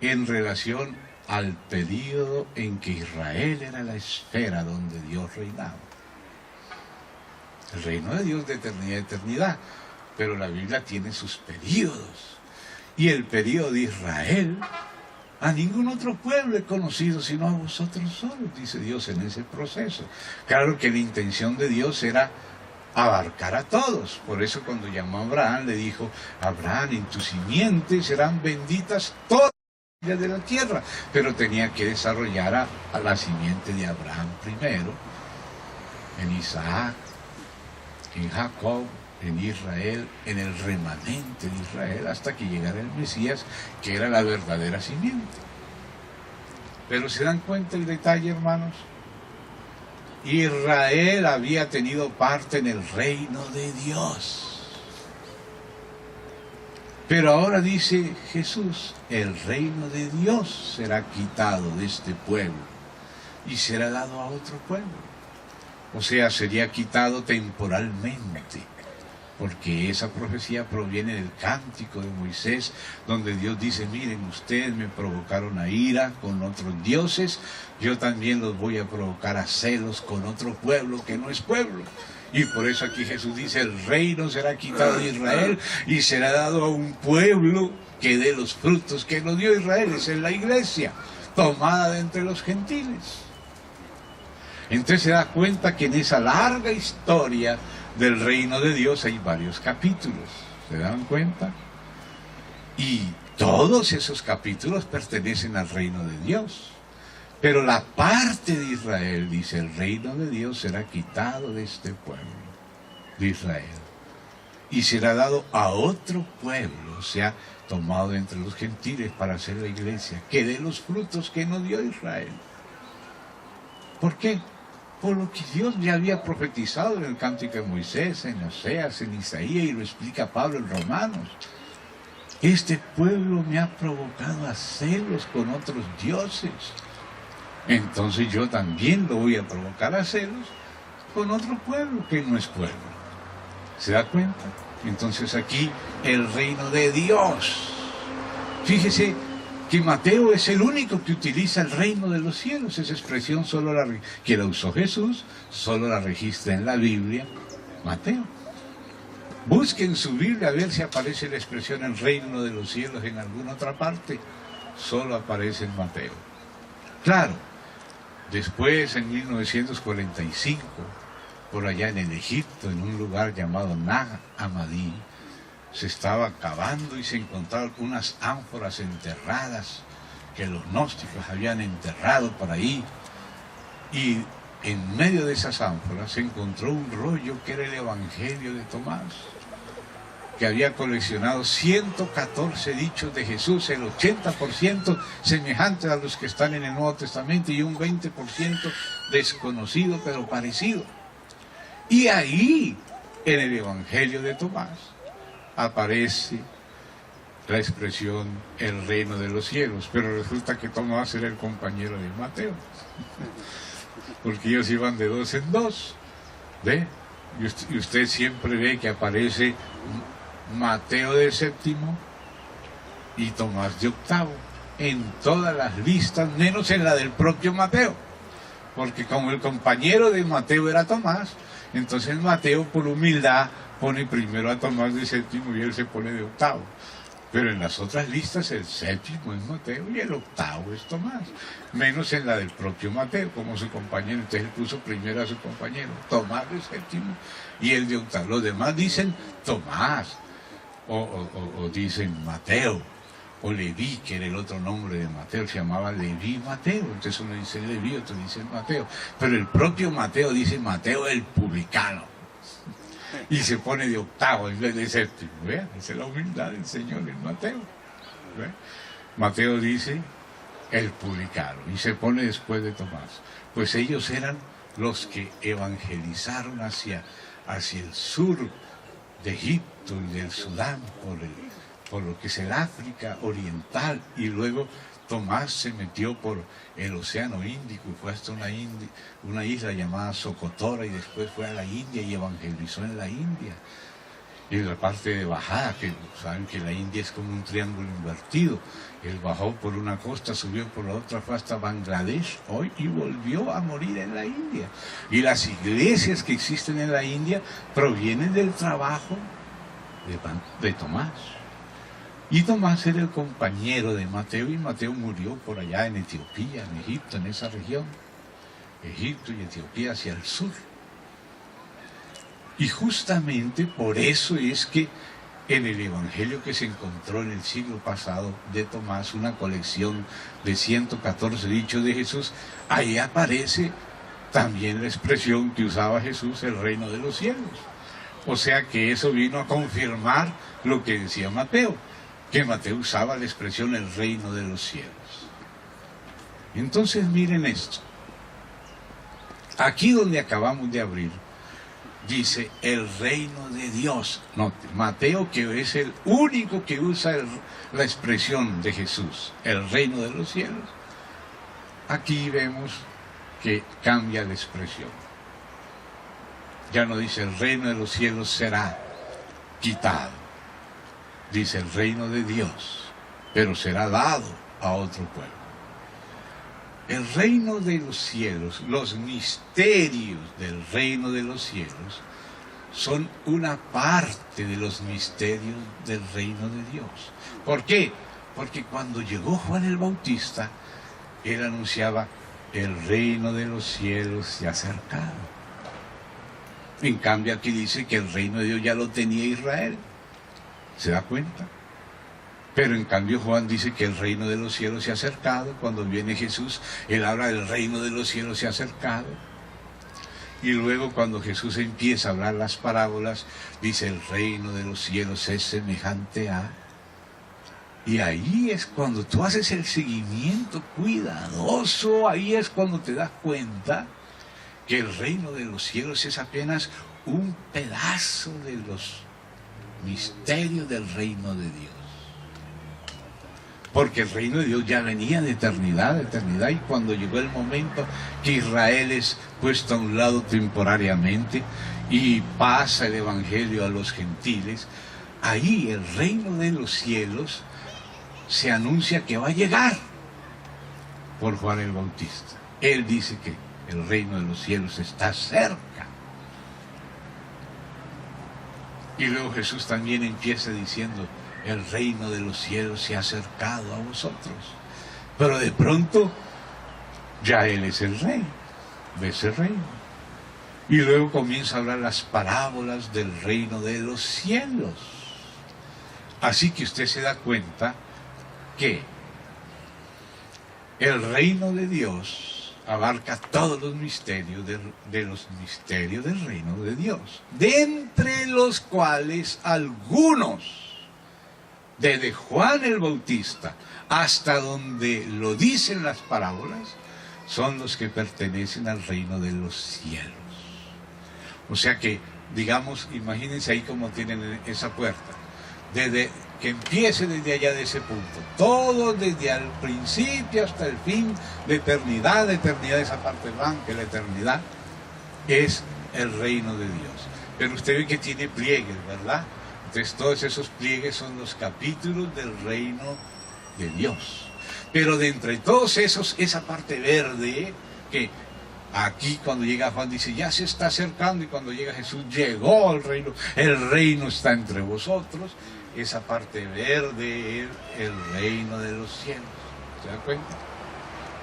en relación al período en que Israel era la esfera donde Dios reinaba. El reino de Dios de eternidad a eternidad, pero la Biblia tiene sus períodos. Y el período de Israel, a ningún otro pueblo he conocido sino a vosotros solos, dice Dios en ese proceso. Claro que la intención de Dios era abarcar a todos. Por eso cuando llamó a Abraham le dijo: Abraham, en tu simiente serán benditas todas las familias de la tierra. Pero tenía que desarrollar a la simiente de Abraham primero, en Isaac, en Jacob, en Israel, en el remanente de Israel, hasta que llegara el Mesías, que era la verdadera simiente. Pero ¿se dan cuenta el detalle, hermanos? Israel había tenido parte en el reino de Dios. Pero ahora dice Jesús, el reino de Dios será quitado de este pueblo y será dado a otro pueblo. O sea, sería quitado temporalmente, porque esa profecía proviene del cántico de Moisés, donde Dios dice: miren, ustedes me provocaron a ira con otros dioses, yo también los voy a provocar a celos con otro pueblo que no es pueblo. Y por eso aquí Jesús dice: el reino será quitado de Israel y será dado a un pueblo que dé los frutos que no dio Israel. Esa es la iglesia, tomada de entre los gentiles. Entonces se da cuenta que en esa larga historia del reino de Dios hay varios capítulos. ¿Se dan cuenta? Y todos esos capítulos pertenecen al reino de Dios. Pero la parte de Israel, dice, el reino de Dios será quitado de este pueblo, de Israel, y será dado a otro pueblo, o sea, tomado entre los gentiles para hacer la iglesia, que dé los frutos que no dio Israel. ¿Por qué? Por lo que Dios ya había profetizado en el cántico de Moisés, en Oseas, en Isaías, y lo explica Pablo en Romanos. Este pueblo me ha provocado a celos con otros dioses. Entonces yo también lo voy a provocar a celos con otro pueblo que no es pueblo. ¿Se da cuenta? Entonces aquí el reino de Dios. Fíjese que Mateo es el único que utiliza el reino de los cielos. Esa expresión que la usó Jesús, solo la registra en la Biblia Mateo. Busquen su Biblia a ver si aparece la expresión el reino de los cielos en alguna otra parte. Solo aparece en Mateo. Claro, después en 1945, por allá en el Egipto, en un lugar llamado Nag Hammadi, se estaba cavando y se encontraron unas ánforas enterradas que los gnósticos habían enterrado por ahí, y en medio de esas ánforas se encontró un rollo que era el Evangelio de Tomás, que había coleccionado 114 dichos de Jesús, el 80% semejantes a los que están en el Nuevo Testamento y un 20% desconocido pero parecido. Y ahí, en el Evangelio de Tomás, aparece la expresión el reino de los cielos, pero resulta que Tomás era el compañero de Mateo, porque ellos iban de dos en dos, ¿ve? Y usted siempre ve que aparece Mateo de séptimo y Tomás de octavo en todas las listas, menos en la del propio Mateo, porque como el compañero de Mateo era Tomás, entonces Mateo por humildad pone primero a Tomás de séptimo y él se pone de octavo. Pero en las otras listas el séptimo es Mateo y el octavo es Tomás. Menos en la del propio Mateo, como su compañero. Entonces él puso primero a su compañero, Tomás de séptimo y el de octavo. Los demás dicen Tomás, o dicen Mateo, o Leví, que era el otro nombre de Mateo, se llamaba Leví Mateo. Entonces uno dice Leví, otro dice Mateo. Pero el propio Mateo dice Mateo el publicano. Y se pone de octavo en vez de séptimo. Vean, esa es la humildad del Señor en Mateo. ¿Ve? Mateo dice el publicano, y se pone después de Tomás. Pues ellos eran los que evangelizaron hacia el sur de Egipto y del Sudán, por lo que es el África oriental, y luego Tomás se metió por el Océano Índico y fue hasta una isla llamada Socotora, y después fue a la India y evangelizó en la India. Y en la parte de bajada, que saben que la India es como un triángulo invertido, él bajó por una costa, subió por la otra, fue hasta Bangladesh hoy y volvió a morir en la India. Y las iglesias que existen en la India provienen del trabajo de Tomás. Y Tomás era el compañero de Mateo, y Mateo murió por allá en Etiopía, en Egipto, en esa región, Egipto y Etiopía hacia el sur. Y justamente por eso es que en el Evangelio que se encontró en el siglo pasado de Tomás, una colección de 114 dichos de Jesús, ahí aparece también la expresión que usaba Jesús, el reino de los cielos. O sea que eso vino a confirmar lo que decía Mateo, que Mateo usaba la expresión el reino de los cielos. Entonces miren esto. Aquí donde acabamos de abrir, dice el reino de Dios. Note, Mateo, que es el único que usa la expresión de Jesús, el reino de los cielos. Aquí vemos que cambia la expresión. Ya no dice el reino de los cielos será quitado. Dice el reino de Dios, pero será dado a otro pueblo. El reino de los cielos, los misterios del reino de los cielos, son una parte de los misterios del reino de Dios. ¿Por qué? Porque cuando llegó Juan el Bautista, él anunciaba, el reino de los cielos se ha acercado. En cambio aquí dice que el reino de Dios ya lo tenía Israel. ¿Se da cuenta? Pero en cambio Juan dice que el reino de los cielos se ha acercado. Cuando viene Jesús, él habla del reino de los cielos se ha acercado. Y luego cuando Jesús empieza a hablar las parábolas, dice el reino de los cielos es semejante a... Y ahí es cuando tú haces el seguimiento cuidadoso, ahí es cuando te das cuenta que el reino de los cielos es apenas un pedazo de los misterios del reino de Dios. Porque el reino de Dios ya venía de eternidad, y cuando llegó el momento que Israel es puesto a un lado temporariamente y pasa el evangelio a los gentiles, ahí el reino de los cielos se anuncia que va a llegar por Juan el Bautista. Él dice que el reino de los cielos está cerca. Y luego Jesús también empieza diciendo, el reino de los cielos se ha acercado a vosotros. Pero de pronto, ya Él es el rey, de ese reino. Y luego comienza a hablar las parábolas del reino de los cielos. Así que usted se da cuenta que el reino de Dios abarca todos los misterios de los misterios del reino de Dios, de entre los cuales algunos, desde Juan el Bautista hasta donde lo dicen las parábolas, son los que pertenecen al reino de los cielos. O sea que, digamos, imagínense ahí como tienen esa puerta, desde que empiece desde allá de ese punto, todo desde el principio hasta el fin, de eternidad, esa parte blanca, la eternidad, es el reino de Dios. Pero usted ve que tiene pliegues, ¿verdad? Entonces todos esos pliegues son los capítulos del reino de Dios. Pero de entre todos esos, esa parte verde, que aquí cuando llega Juan dice, ya se está acercando, y cuando llega Jesús, llegó el reino está entre vosotros. Esa parte verde es el reino de los cielos. ¿Se da cuenta?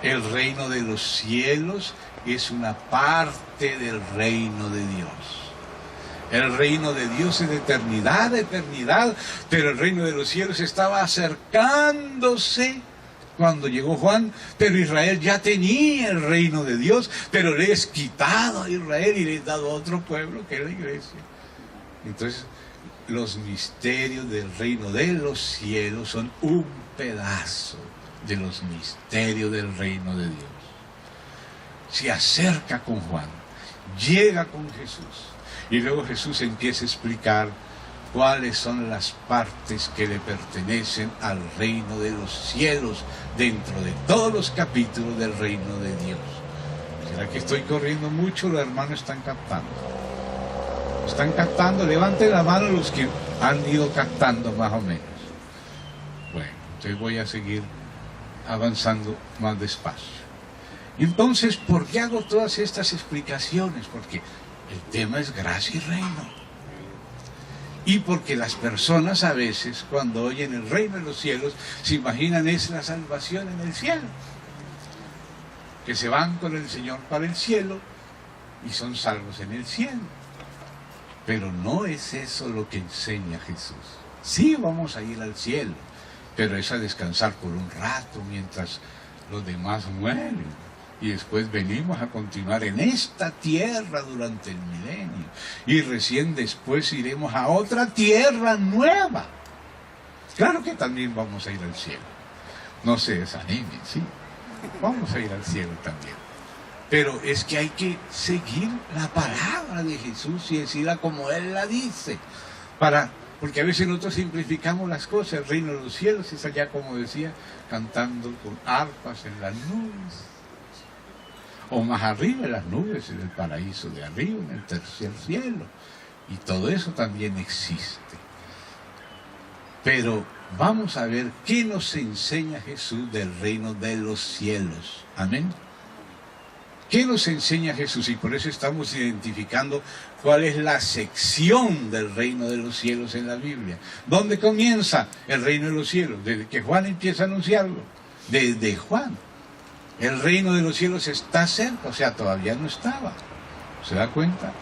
El reino de los cielos es una parte del reino de Dios. El reino de Dios es de eternidad, pero el reino de los cielos estaba acercándose cuando llegó Juan, pero Israel ya tenía el reino de Dios, pero le es quitado a Israel y le es dado a otro pueblo que es la iglesia. Entonces, los misterios del reino de los cielos son un pedazo de los misterios del reino de Dios. Se acerca con Juan, llega con Jesús, y luego Jesús empieza a explicar cuáles son las partes que le pertenecen al reino de los cielos dentro de todos los capítulos del reino de Dios. ¿Será que estoy corriendo mucho? Los hermanos están captando. ¿Están captando? Levanten la mano los que han ido captando más o menos. Bueno, entonces voy a seguir avanzando más despacio. Entonces, ¿por qué hago todas estas explicaciones? Porque el tema es gracia y reino. Y porque las personas a veces, cuando oyen el reino de los cielos, se imaginan es la salvación en el cielo. Que se van con el Señor para el cielo y son salvos en el cielo. Pero no es eso lo que enseña Jesús. Sí, vamos a ir al cielo, pero es a descansar por un rato mientras los demás mueren. Y después venimos a continuar en esta tierra durante el milenio. Y recién después iremos a otra tierra nueva. Claro que también vamos a ir al cielo. No se desanimen, sí. Vamos a ir al cielo también. Pero es que hay que seguir la palabra de Jesús y decirla como Él la dice. Porque a veces nosotros simplificamos las cosas. El reino de los cielos es allá, como decía, cantando con arpas en las nubes. O más arriba en las nubes, en el paraíso de arriba, en el tercer cielo. Y todo eso también existe. Pero vamos a ver qué nos enseña Jesús del reino de los cielos. Amén. ¿Qué nos enseña Jesús? Y por eso estamos identificando cuál es la sección del reino de los cielos en la Biblia. ¿Dónde comienza el reino de los cielos? Desde que Juan empieza a anunciarlo. Desde Juan. El reino de los cielos está cerca, o sea, todavía no estaba. ¿Se da cuenta?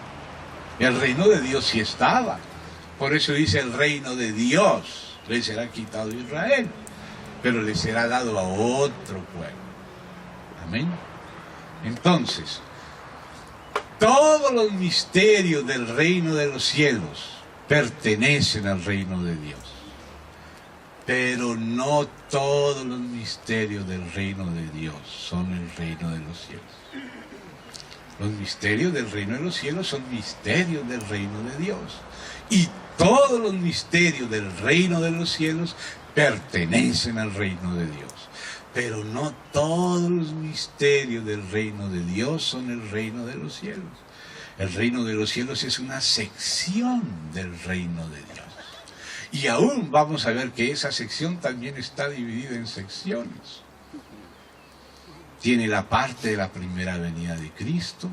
El reino de Dios sí estaba. Por eso dice el reino de Dios. Le será quitado a Israel, pero le será dado a otro pueblo. Amén. Entonces, todos los misterios del reino de los cielos pertenecen al reino de Dios. Pero no todos los misterios del reino de Dios son el reino de los cielos. Los misterios del reino de los cielos son misterios del reino de Dios. Y todos los misterios del reino de los cielos pertenecen al reino de Dios. Pero no todos los misterios del reino de Dios son el reino de los cielos. El reino de los cielos es una sección del reino de Dios. Y aún vamos a ver que esa sección también está dividida en secciones. Tiene la parte de la primera venida de Cristo,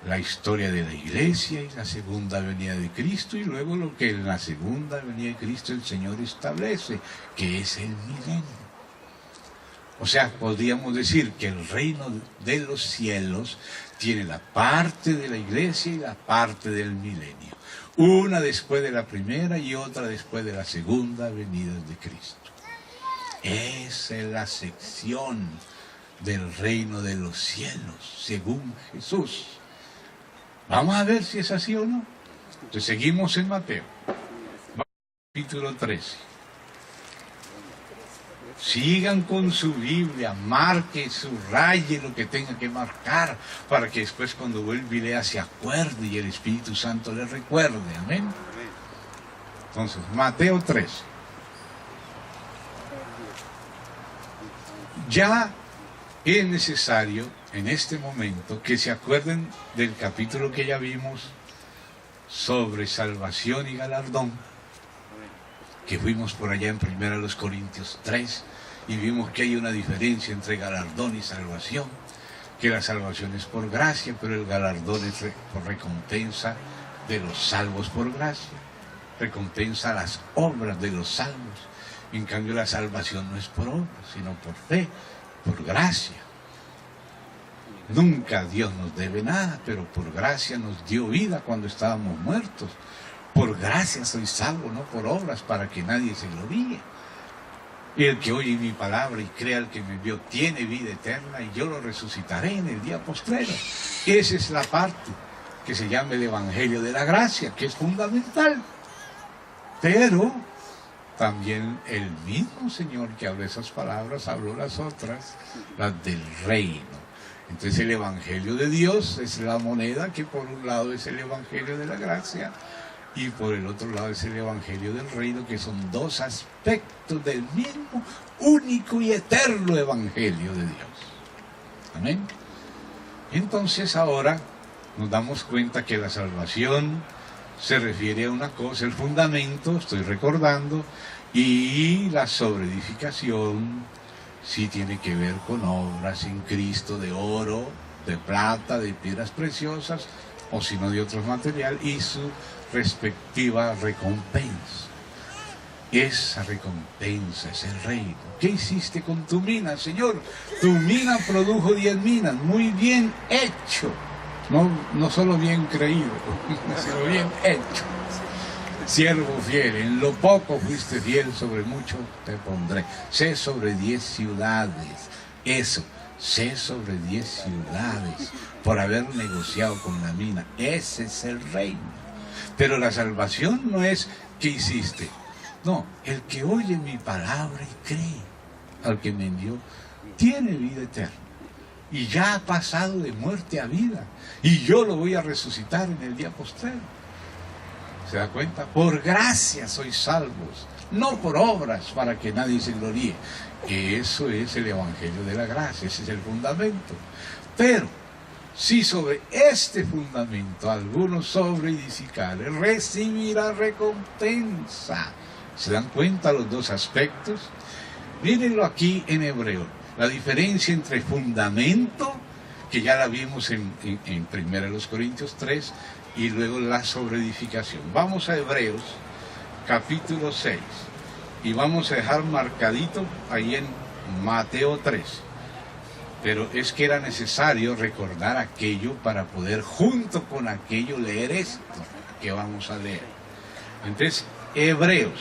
la historia de la iglesia y la segunda venida de Cristo, y luego lo que en la segunda venida de Cristo el Señor establece, que es el milenio. O sea, podríamos decir que el reino de los cielos tiene la parte de la iglesia y la parte del milenio. Una después de la primera y otra después de la segunda venida de Cristo. Esa es la sección del reino de los cielos, según Jesús. Vamos a ver si es así o no. Entonces seguimos en Mateo, capítulo 13. Sigan con su Biblia, marque, subraye lo que tenga que marcar, para que después cuando vuelva y lea se acuerde y el Espíritu Santo le recuerde. Amén. Entonces, Mateo 13. Ya es necesario en este momento que se acuerden del capítulo que ya vimos sobre salvación y galardón, que fuimos por allá en 1 Corintios 3 y vimos que hay una diferencia entre galardón y salvación, que la salvación es por gracia, pero el galardón es por recompensa de los salvos por gracia, recompensa las obras de los salvos. En cambio la salvación no es por obras, sino por fe, por gracia. Nunca Dios nos debe nada, pero por gracia nos dio vida cuando estábamos muertos. Por gracia soy salvo, no por obras, para que nadie se gloríe. Y el que oye mi palabra y crea al que me envió tiene vida eterna, y yo lo resucitaré en el día postrero. Esa es la parte que se llama el Evangelio de la Gracia, que es fundamental. Pero también el mismo Señor que habló esas palabras, habló las otras, las del reino. Entonces el Evangelio de Dios es la moneda que por un lado es el Evangelio de la gracia y por el otro lado es el Evangelio del reino, que son dos aspectos del mismo, único y eterno Evangelio de Dios. Amén. Entonces ahora nos damos cuenta que la salvación se refiere a una cosa, el fundamento, estoy recordando, y la sobreedificación sí tiene que ver con obras en Cristo de oro, de plata, de piedras preciosas, o si no de otros materiales, y su respectiva recompensa. Esa recompensa es el reino. ¿Qué hiciste con tu mina, Señor? Tu mina produjo 10 minas, muy bien hecho. No solo bien creído, sino bien hecho. Siervo fiel, en lo poco fuiste fiel, sobre mucho te pondré. Sé sobre 10 ciudades. Eso, sé sobre 10 ciudades por haber negociado con la mina. Ese es el reino. Pero la salvación no es ¿qué hiciste? No, el que oye mi palabra y cree al que me envió, tiene vida eterna. Y ya ha pasado de muerte a vida. Y yo lo voy a resucitar en el día postrero. ¿Se da cuenta? Por gracia sois salvos, no por obras para que nadie se gloríe. Eso es el Evangelio de la gracia, ese es el fundamento. Pero, si sobre este fundamento alguno sobreedificare, recibirá recompensa. ¿Se dan cuenta los dos aspectos? Mírenlo aquí en hebreo. La diferencia entre fundamento, que ya la vimos en 1 Corintios 3, y luego la sobreedificación. Vamos a Hebreos, capítulo 6, y vamos a dejar marcadito ahí en Mateo 3. Pero es que era necesario recordar aquello para poder junto con aquello leer esto que vamos a leer. Entonces, Hebreos,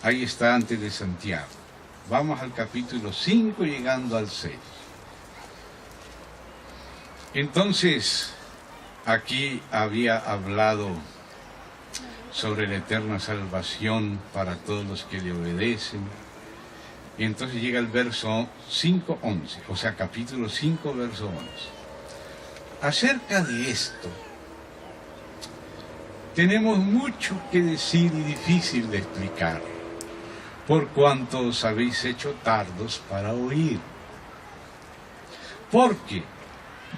ahí está antes de Santiago. Vamos al capítulo 5 llegando al 6. Entonces, aquí había hablado sobre la eterna salvación para todos los que le obedecen. Y entonces llega el verso 5:11, o sea, capítulo 5, verso 11. Acerca de esto, tenemos mucho que decir y difícil de explicar, por cuanto os habéis hecho tardos para oír. Porque,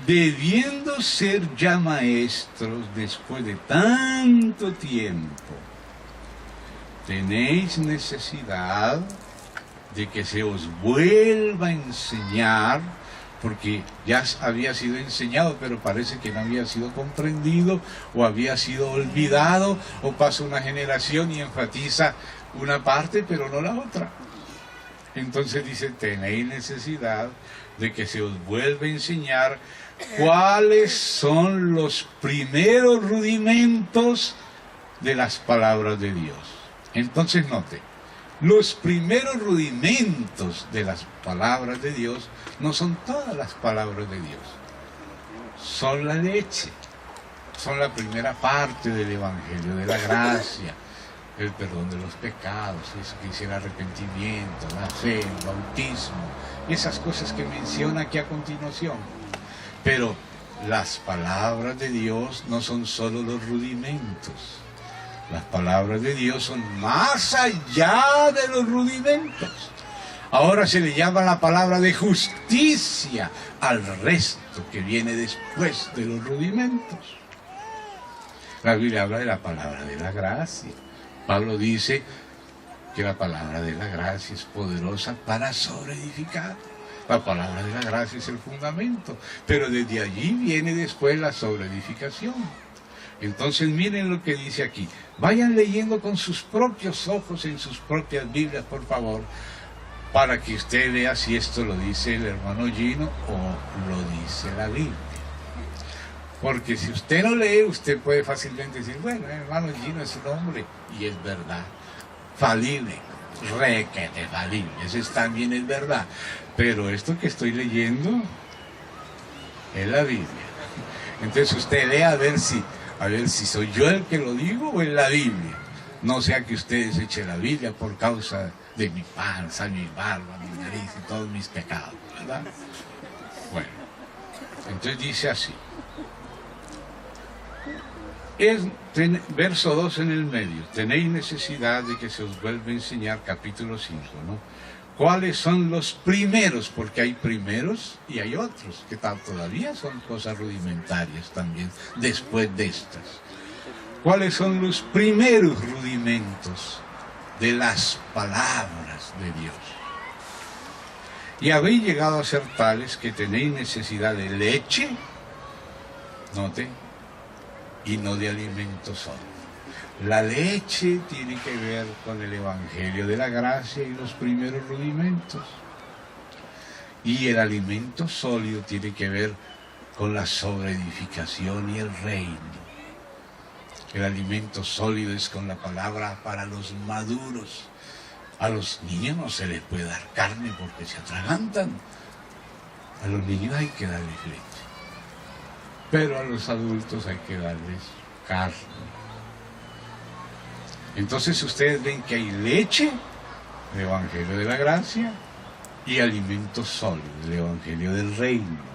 debiendo ser ya maestros después de tanto tiempo, tenéis necesidad de que se os vuelva a enseñar, porque ya había sido enseñado, pero parece que no había sido comprendido, o había sido olvidado, o pasa una generación y enfatiza una parte, pero no la otra. Entonces dice, tenéis necesidad de que se os vuelva a enseñar cuáles son los primeros rudimentos de las palabras de Dios. Entonces note, los primeros rudimentos de las palabras de Dios no son todas las palabras de Dios, son la leche, son la primera parte del Evangelio de la gracia, el perdón de los pecados, eso que dice el arrepentimiento, la fe, el bautismo, esas cosas que menciona aquí a continuación. Pero las palabras de Dios no son solo los rudimentos. Las palabras de Dios son más allá de los rudimentos. Ahora se le llama la palabra de justicia al resto que viene después de los rudimentos. La Biblia habla de la palabra de la gracia. Pablo dice que la palabra de la gracia es poderosa para sobreedificar. La palabra de la gracia es el fundamento, pero desde allí viene después la sobreedificación. Entonces miren lo que dice aquí. Vayan leyendo con sus propios ojos en sus propias Biblias, por favor, para que usted vea si esto lo dice el hermano Gino o lo dice la Biblia. Porque si usted no lee, usted puede fácilmente decir, bueno, el hermano Gino es un hombre, y es verdad, falible, requete falible, eso también es verdad. Pero esto que estoy leyendo es la Biblia. Entonces usted lee a ver si soy yo el que lo digo o es la Biblia. No sea que ustedes echen la Biblia por causa de mi panza, mi barba, mi nariz y todos mis pecados, ¿verdad? Bueno, entonces dice así. Verso 2 en el medio. Tenéis necesidad de que se os vuelva a enseñar, capítulo 5, ¿no? ¿Cuáles son los primeros? Porque hay primeros y hay otros, que todavía son cosas rudimentarias también, después de estas. ¿Cuáles son los primeros rudimentos de las palabras de Dios? Y habéis llegado a ser tales que tenéis necesidad de leche, note, y no de alimento solo. La leche tiene que ver con el Evangelio de la gracia y los primeros rudimentos. Y el alimento sólido tiene que ver con la sobreedificación y el reino. El alimento sólido es con la palabra para los maduros. A los niños no se les puede dar carne porque se atragantan. A los niños hay que darles leche. Pero a los adultos hay que darles carne. Entonces ustedes ven que hay leche, el Evangelio de la gracia, y alimento sólido, el Evangelio del reino.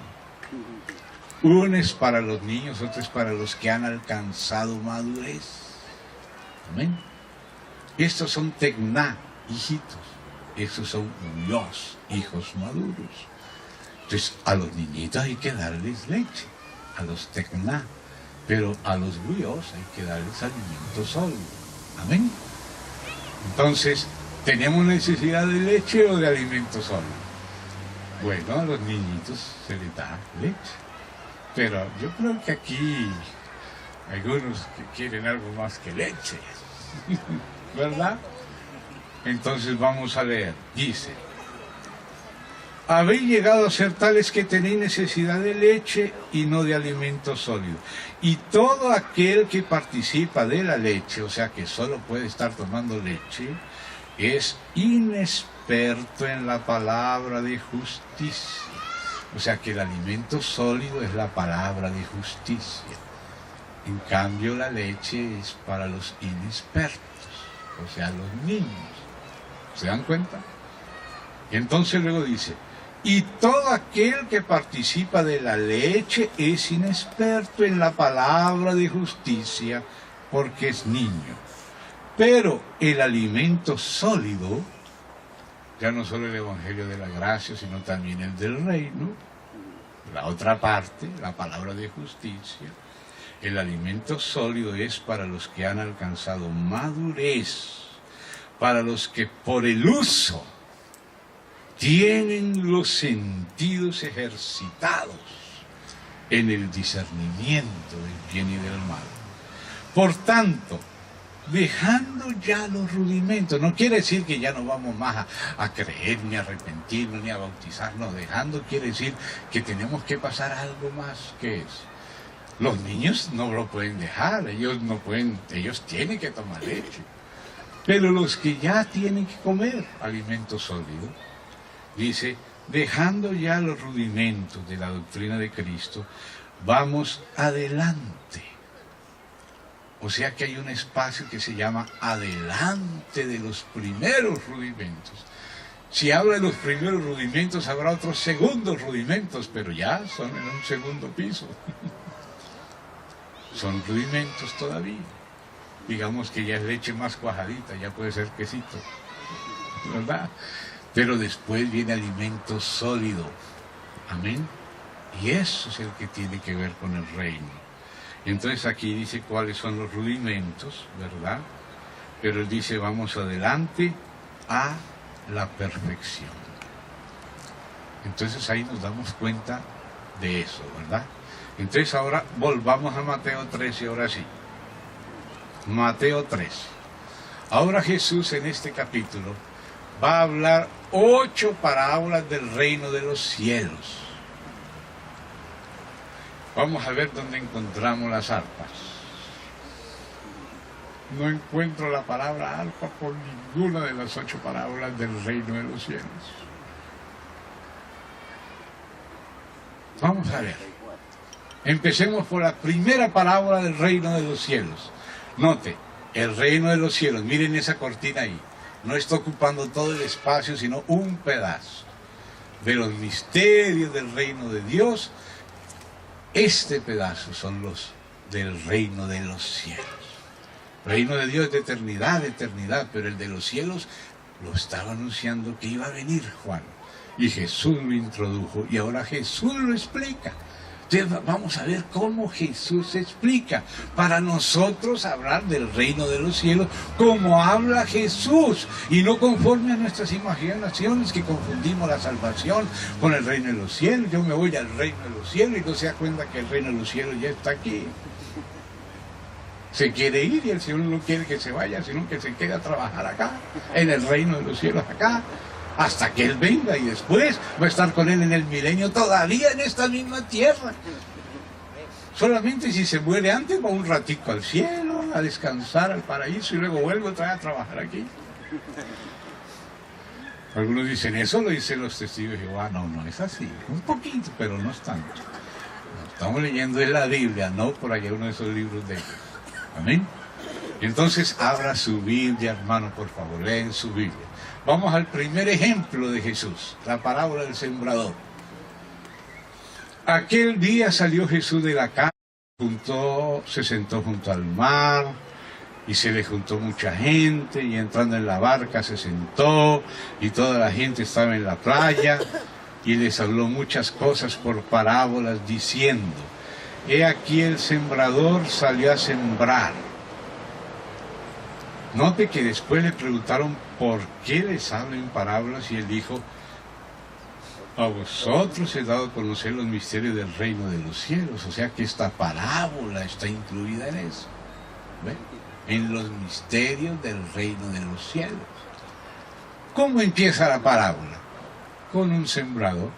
Uno es para los niños, otro es para los que han alcanzado madurez. Amén. Estos son tecná, hijitos. Estos son los hijos maduros. Entonces a los niñitos hay que darles leche, a los tecná, pero a los guyos hay que darles alimento sólido. Amén. Entonces, ¿tenemos necesidad de leche o de alimento sólido? Bueno, a los niñitos se les da leche. Pero yo creo que aquí hay algunos que quieren algo más que leche. ¿Verdad? Entonces vamos a leer. Dice: habéis llegado a ser tales que tenéis necesidad de leche y no de alimento sólido. Y todo aquel que participa de la leche, o sea que solo puede estar tomando leche, es inexperto en la palabra de justicia. O sea que el alimento sólido es la palabra de justicia. En cambio la leche es para los inexpertos, o sea los niños. ¿Se dan cuenta? Y entonces luego dice: y todo aquel que participa de la leche es inexperto en la palabra de justicia, porque es niño. Pero el alimento sólido, ya no solo el Evangelio de la gracia, sino también el del reino, la otra parte, la palabra de justicia, el alimento sólido es para los que han alcanzado madurez, para los que por el uso tienen los sentidos ejercitados en el discernimiento del bien y del mal. Por tanto, dejando ya los rudimentos, no quiere decir que ya no vamos más a creer, ni a arrepentirnos, ni a bautizarnos. Dejando quiere decir que tenemos que pasar a algo más. ¿Qué es? Los niños no lo pueden dejar, ellos no pueden, ellos tienen que tomar leche. Pero los que ya tienen que comer alimento sólido, dice, dejando ya los rudimentos de la doctrina de Cristo, vamos adelante. O sea que hay un espacio que se llama adelante de los primeros rudimentos. Si habla de los primeros rudimentos, habrá otros segundos rudimentos, pero ya son en un segundo piso. Son rudimentos todavía. Digamos que ya es leche más cuajadita, ya puede ser quesito, ¿verdad? Pero después viene alimento sólido. Amén. Y eso es el que tiene que ver con el reino. Entonces aquí dice cuáles son los rudimentos, ¿verdad? Pero él dice vamos adelante a la perfección. Entonces ahí nos damos cuenta de eso, ¿verdad? Entonces ahora volvamos a Mateo 13, ahora sí. Mateo 13. Ahora Jesús en este capítulo va a hablar 8 parábolas del reino de los cielos. Vamos a ver dónde encontramos las arpas. No encuentro la palabra arpa por ninguna de las 8 parábolas del reino de los cielos. Vamos a ver. Empecemos por la primera parábola del reino de los cielos. Note, El reino de los cielos, miren esa cortina ahí, no está ocupando todo el espacio, sino un pedazo de los misterios del reino de Dios. Este pedazo son los del reino de los cielos. El reino de Dios es de eternidad, pero el de los cielos lo estaba anunciando que iba a venir Juan. Y Jesús lo introdujo y ahora Jesús lo explica. Entonces vamos a ver cómo Jesús explica para nosotros hablar del reino de los cielos como habla Jesús y no conforme a nuestras imaginaciones que confundimos la salvación con el reino de los cielos. Yo me voy al reino de los cielos y no se da cuenta que el reino de los cielos ya está aquí. Se quiere ir y el Señor no quiere que se vaya, sino que se quede a trabajar acá, en el reino de los cielos acá, hasta que Él venga y después va a estar con Él en el milenio todavía en esta misma tierra. Solamente si se muere antes va un ratico al cielo, a descansar al paraíso y luego vuelve otra vez a trabajar aquí. Algunos dicen, eso lo dicen los testigos de Jehová. No, no es así, un poquito, pero no es tanto. Estamos leyendo en la Biblia, no por allá uno de esos libros de ellos. Amén. Entonces abra su Biblia, hermano, por favor, leen su Biblia. Vamos al primer ejemplo de Jesús, la parábola del sembrador. Aquel día salió Jesús de la casa, se sentó junto al mar y se le juntó mucha gente y entrando en la barca se sentó y toda la gente estaba en la playa y les habló muchas cosas por parábolas diciendo: he aquí el sembrador salió a sembrar. Note que después le preguntaron por qué les habla en parábolas y él dijo: a vosotros he dado a conocer los misterios del reino de los cielos. O sea que esta parábola está incluida en eso. ¿Ven? En los misterios del reino de los cielos. ¿Cómo empieza la parábola? Con un sembrador.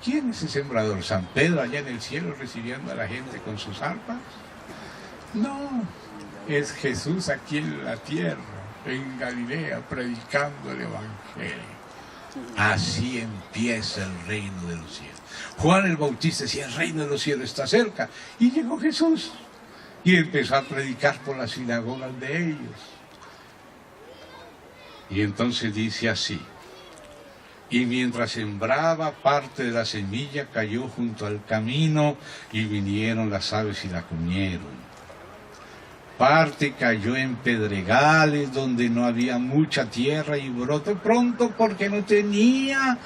¿Quién es el sembrador? ¿San Pedro allá en el cielo recibiendo a la gente con sus arpas? No, es Jesús aquí en la tierra, en Galilea, predicando el Evangelio. Así empieza el reino de los cielos. Juan el Bautista decía: el reino de los cielos está cerca. Y llegó Jesús y empezó a predicar por las sinagogas de ellos. Y entonces dice así: y mientras sembraba, parte de la semilla cayó junto al camino y vinieron las aves y la comieron. Parte cayó en pedregales donde no había mucha tierra y brotó pronto porque no tenía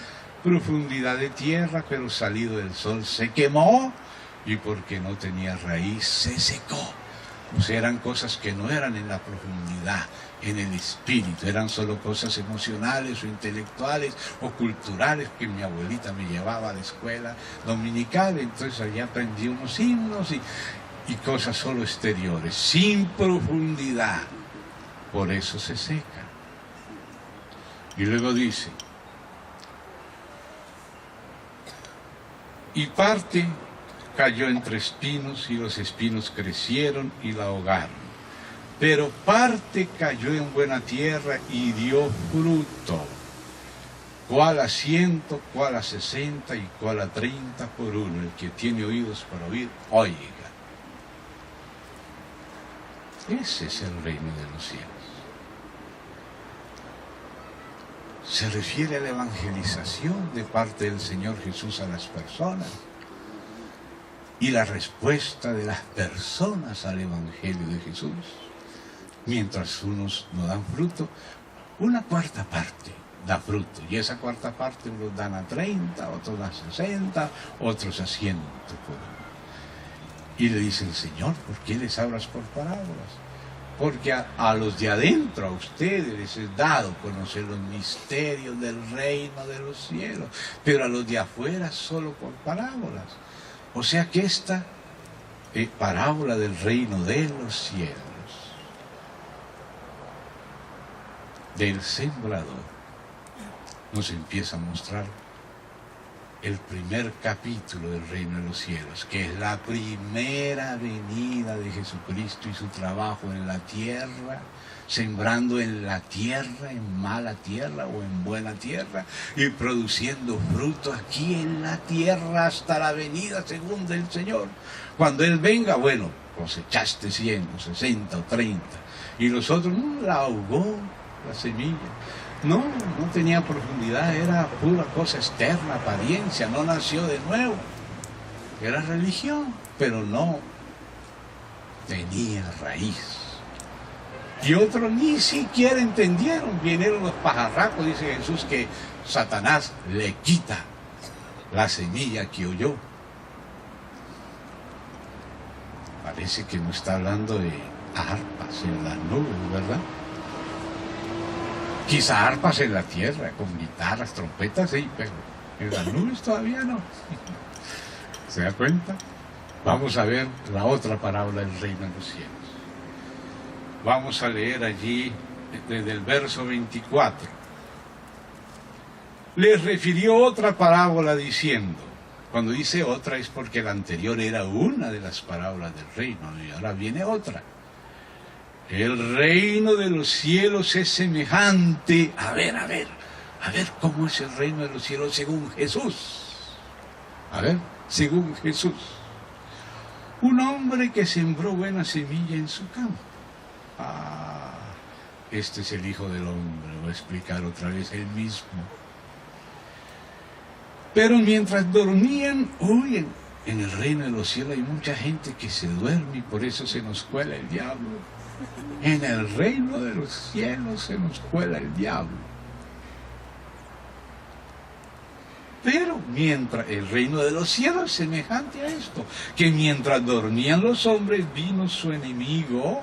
profundidad de tierra, pero salido del sol se quemó y porque no tenía raíz se secó. O sea, eran cosas que no eran en la profundidad, en el espíritu, eran solo cosas emocionales o intelectuales o culturales que mi abuelita me llevaba a la escuela dominical, entonces allí aprendí unos himnos y cosas solo exteriores, sin profundidad. Por eso se seca. Y luego dice: y parte cayó entre espinos y los espinos crecieron y la ahogaron. Pero parte cayó en buena tierra y dio fruto, cuál a 100, cuál a 60 y cuál a 30 por uno. El que tiene oídos para oír, oiga. Ese es el reino de los cielos. Se refiere a la evangelización de parte del Señor Jesús a las personas y la respuesta de las personas al Evangelio de Jesús. Mientras unos no dan fruto, una cuarta parte da fruto, y esa cuarta parte unos dan a 30, otros a 60, otros a 100 por uno. Y le dice el Señor: ¿por qué les hablas por parábolas? Porque a los de adentro, a ustedes, les es dado conocer los misterios del reino de los cielos, pero a los de afuera solo por parábolas. O sea que esta parábola del reino de los cielos, del sembrador, nos empieza a mostrar el primer capítulo del reino de los cielos, que es la primera venida de Jesucristo y su trabajo en la tierra, sembrando en la tierra, en mala tierra o en buena tierra, y produciendo fruto aquí en la tierra hasta la venida segunda del Señor. Cuando Él venga, bueno, cosechaste 100 o 60 o 30, Y los otros, no, la ahogó la semilla. No tenía profundidad, era pura cosa externa, apariencia, no nació de nuevo. Era religión, pero no tenía raíz. Y otros ni siquiera entendieron. Vinieron los pajarracos, dice Jesús, que Satanás le quita la semilla que oyó. Parece que no está hablando de arpas en las nubes, ¿verdad? Quizá arpas en la tierra, con guitarras, trompetas, sí, pero en las nubes todavía no. ¿Se da cuenta? Vamos a ver la otra parábola del reino de los cielos. Vamos a leer allí desde el verso 24. Les refirió otra parábola diciendo, cuando dice otra es porque la anterior era una de las parábolas del reino y ahora viene otra. El reino de los cielos es semejante, a ver cómo es el reino de los cielos según Jesús. A ver, según Jesús. Un hombre que sembró buena semilla en su campo. Este es el Hijo del Hombre, voy a explicar otra vez el mismo. Pero mientras dormían, oyen, en el reino de los cielos hay mucha gente que se duerme y por eso se nos cuela el diablo. En el reino de los cielos se nos cuela el diablo. Pero mientras el reino de los cielos es semejante a esto, que mientras dormían los hombres vino su enemigo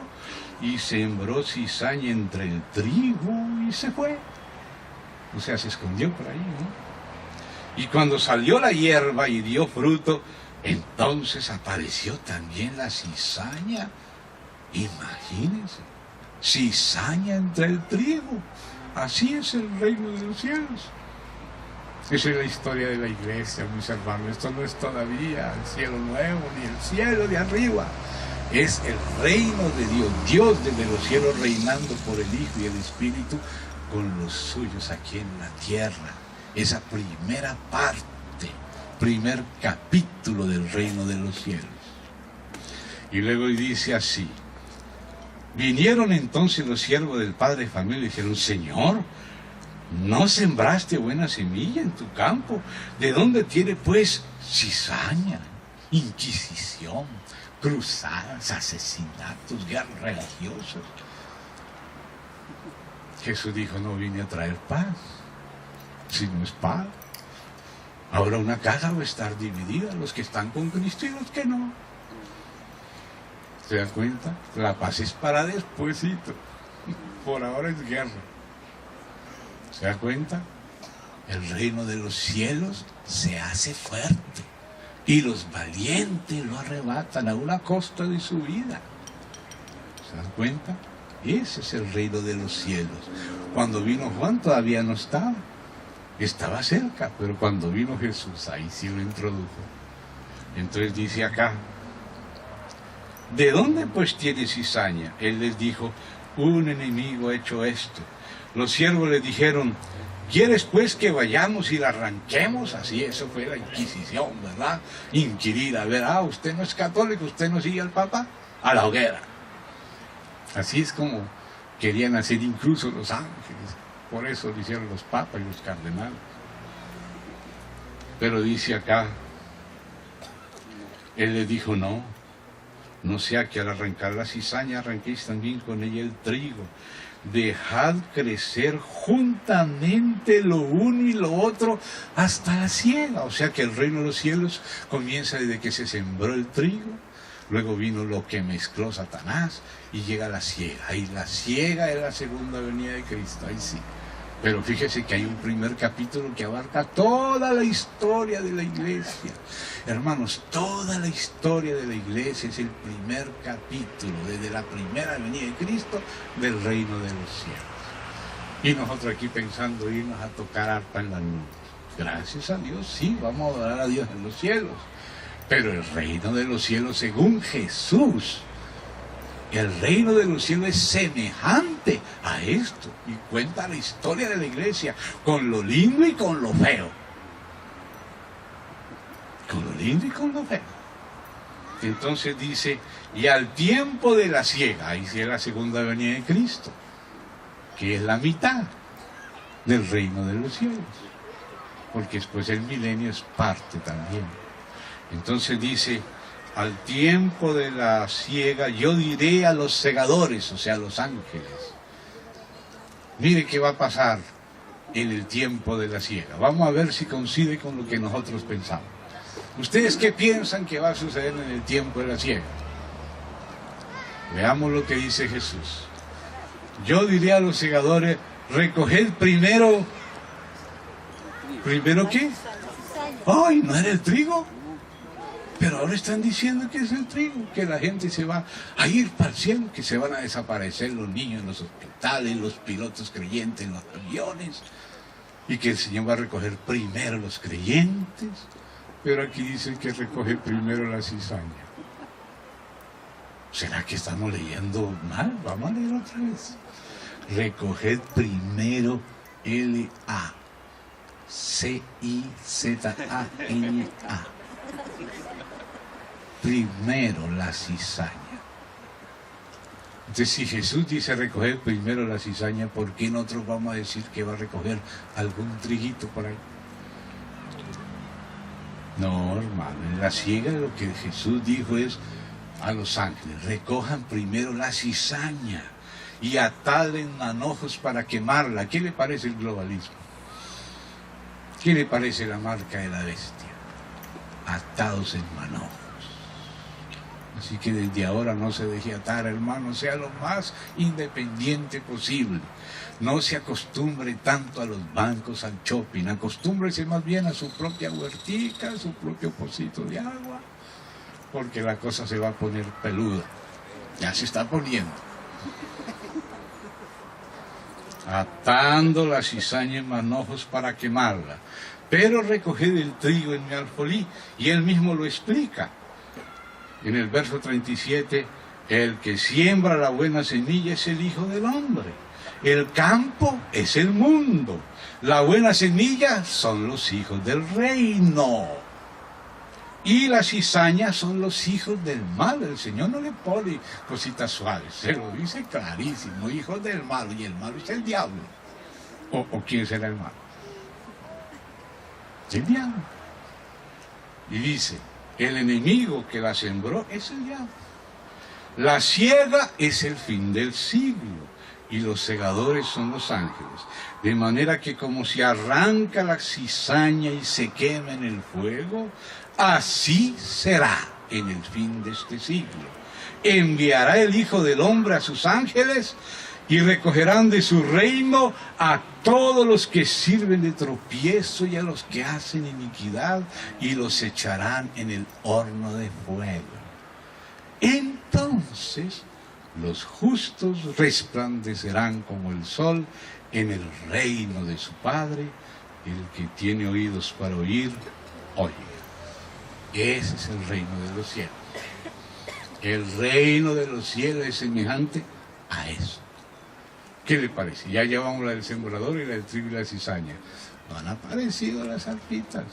y sembró cizaña entre el trigo y se fue. O sea, se escondió por ahí, ¿no? Y cuando salió la hierba y dio fruto, entonces apareció también la cizaña. Imagínense, cizaña entre el trigo. Así es el reino de los cielos. Esa es la historia de la iglesia, mis hermanos. Esto no es todavía el cielo nuevo, ni el cielo de arriba. Es el reino de Dios, Dios desde los cielos reinando por el Hijo y el Espíritu con los suyos aquí en la tierra. Esa primera parte, primer capítulo del reino de los cielos. Y luego dice así: vinieron entonces los siervos del padre de familia y dijeron: Señor, ¿no sembraste buena semilla en tu campo? ¿De dónde tiene pues cizaña, inquisición, cruzadas, asesinatos, guerras religiosas? Jesús dijo: no vine a traer paz, sino espada. Ahora una casa va a estar dividida, los que están con Cristo y los que no. ¿Se dan cuenta? La paz es para despuésito. Por ahora es guerra. ¿Se da cuenta? El reino de los cielos se hace fuerte y los valientes lo arrebatan a una costa de su vida. ¿Se dan cuenta? Ese es el reino de los cielos. Cuando vino Juan todavía no estaba. Estaba cerca, pero cuando vino Jesús, ahí sí lo introdujo. Entonces dice acá: ¿de dónde pues tiene cizaña? Él les dijo: un enemigo ha hecho esto. Los siervos le dijeron: ¿quieres pues que vayamos y la arranquemos? Así, eso fue la Inquisición, ¿verdad? Inquirir, a ver, usted no es católico, usted no sigue al Papa, a la hoguera. Así es como querían hacer incluso los ángeles. Por eso lo hicieron los papas y los cardenales. Pero dice acá, él les dijo: no sea que al arrancar la cizaña arranquéis también con ella el trigo. Dejad crecer juntamente lo uno y lo otro hasta la siega. O sea que el reino de los cielos comienza desde que se sembró el trigo, luego vino lo que mezcló Satanás y llega la siega. Y la siega es la segunda venida de Cristo, ahí sí. Pero fíjese que hay un primer capítulo que abarca toda la historia de la iglesia. Hermanos, toda la historia de la iglesia es el primer capítulo, desde la primera venida de Cristo, del reino de los cielos. Y nosotros aquí pensando irnos a tocar arpa en las nubes. Gracias a Dios, sí, vamos a adorar a Dios en los cielos. Pero el reino de los cielos, según Jesús, el reino de los cielos es semejante a esto. Y cuenta la historia de la iglesia, con lo lindo y con lo feo. Con lo lindo y con lo feo. Entonces dice, y al tiempo de la siega, ahí sí es la segunda venida de Cristo, que es la mitad del reino de los cielos, porque después el milenio es parte también. Entonces dice, al tiempo de la siega yo diré a los segadores, o sea, a los ángeles, mire qué va a pasar en el tiempo de la siega. Vamos a ver si coincide con lo que nosotros pensamos. ¿Ustedes qué piensan que va a suceder en el tiempo de la siega? Veamos lo que dice Jesús. Yo diré a los segadores, recoged primero... ¿Primero qué? ¡Ay, no era el trigo! Pero ahora están diciendo que es el trigo, que la gente se va a ir para el cielo, que se van a desaparecer los niños en los hospitales, los pilotos creyentes en los aviones, y que el Señor va a recoger primero los creyentes. Pero aquí dice que recoge primero la cizaña. ¿Será que estamos leyendo mal? Vamos a leer otra vez. Recoged primero L-A. C-I-Z-A-N-A. Primero la cizaña. Entonces, si Jesús dice recoger primero la cizaña, ¿por qué nosotros vamos a decir que va a recoger algún triguito por ahí? No, hermano, en la siega lo que Jesús dijo es a los ángeles, recojan primero la cizaña y atad en manojos para quemarla. ¿Qué le parece el globalismo? ¿Qué le parece la marca de la bestia? Atados en manojos. Así que desde ahora no se deje atar, hermano, sea lo más independiente posible. No se acostumbre tanto a los bancos, al shopping, acostúmbrese más bien a su propia huertica, a su propio pocito de agua, porque la cosa se va a poner peluda. Ya se está poniendo. Atando la cizaña en manojos para quemarla, pero recoged el trigo en mi alfolí, y él mismo lo explica. En el verso 37, el que siembra la buena semilla es el Hijo del Hombre. El campo es el mundo. La buena semilla son los hijos del reino. Y las cizañas son los hijos del mal. El Señor no le pone cositas suaves. Se lo dice clarísimo. Hijos del mal. Y el malo es el diablo. ¿O quién será el malo? El diablo. Y dice, el enemigo que la sembró es el diablo. La siega es el fin del siglo. Y los segadores son los ángeles. De manera que como se arranca la cizaña y se quema en el fuego, así será en el fin de este siglo. Enviará el Hijo del Hombre a sus ángeles y recogerán de su reino a todos los que sirven de tropiezo y a los que hacen iniquidad, y los echarán en el horno de fuego. Entonces los justos resplandecerán como el sol en el reino de su Padre. El que tiene oídos para oír, oiga. Ese es el reino de los cielos. El reino de los cielos es semejante a eso. ¿Qué le parece? Ya llevamos la del sembrador y la del trigo y la cizaña. ¿No han aparecido las arpitas?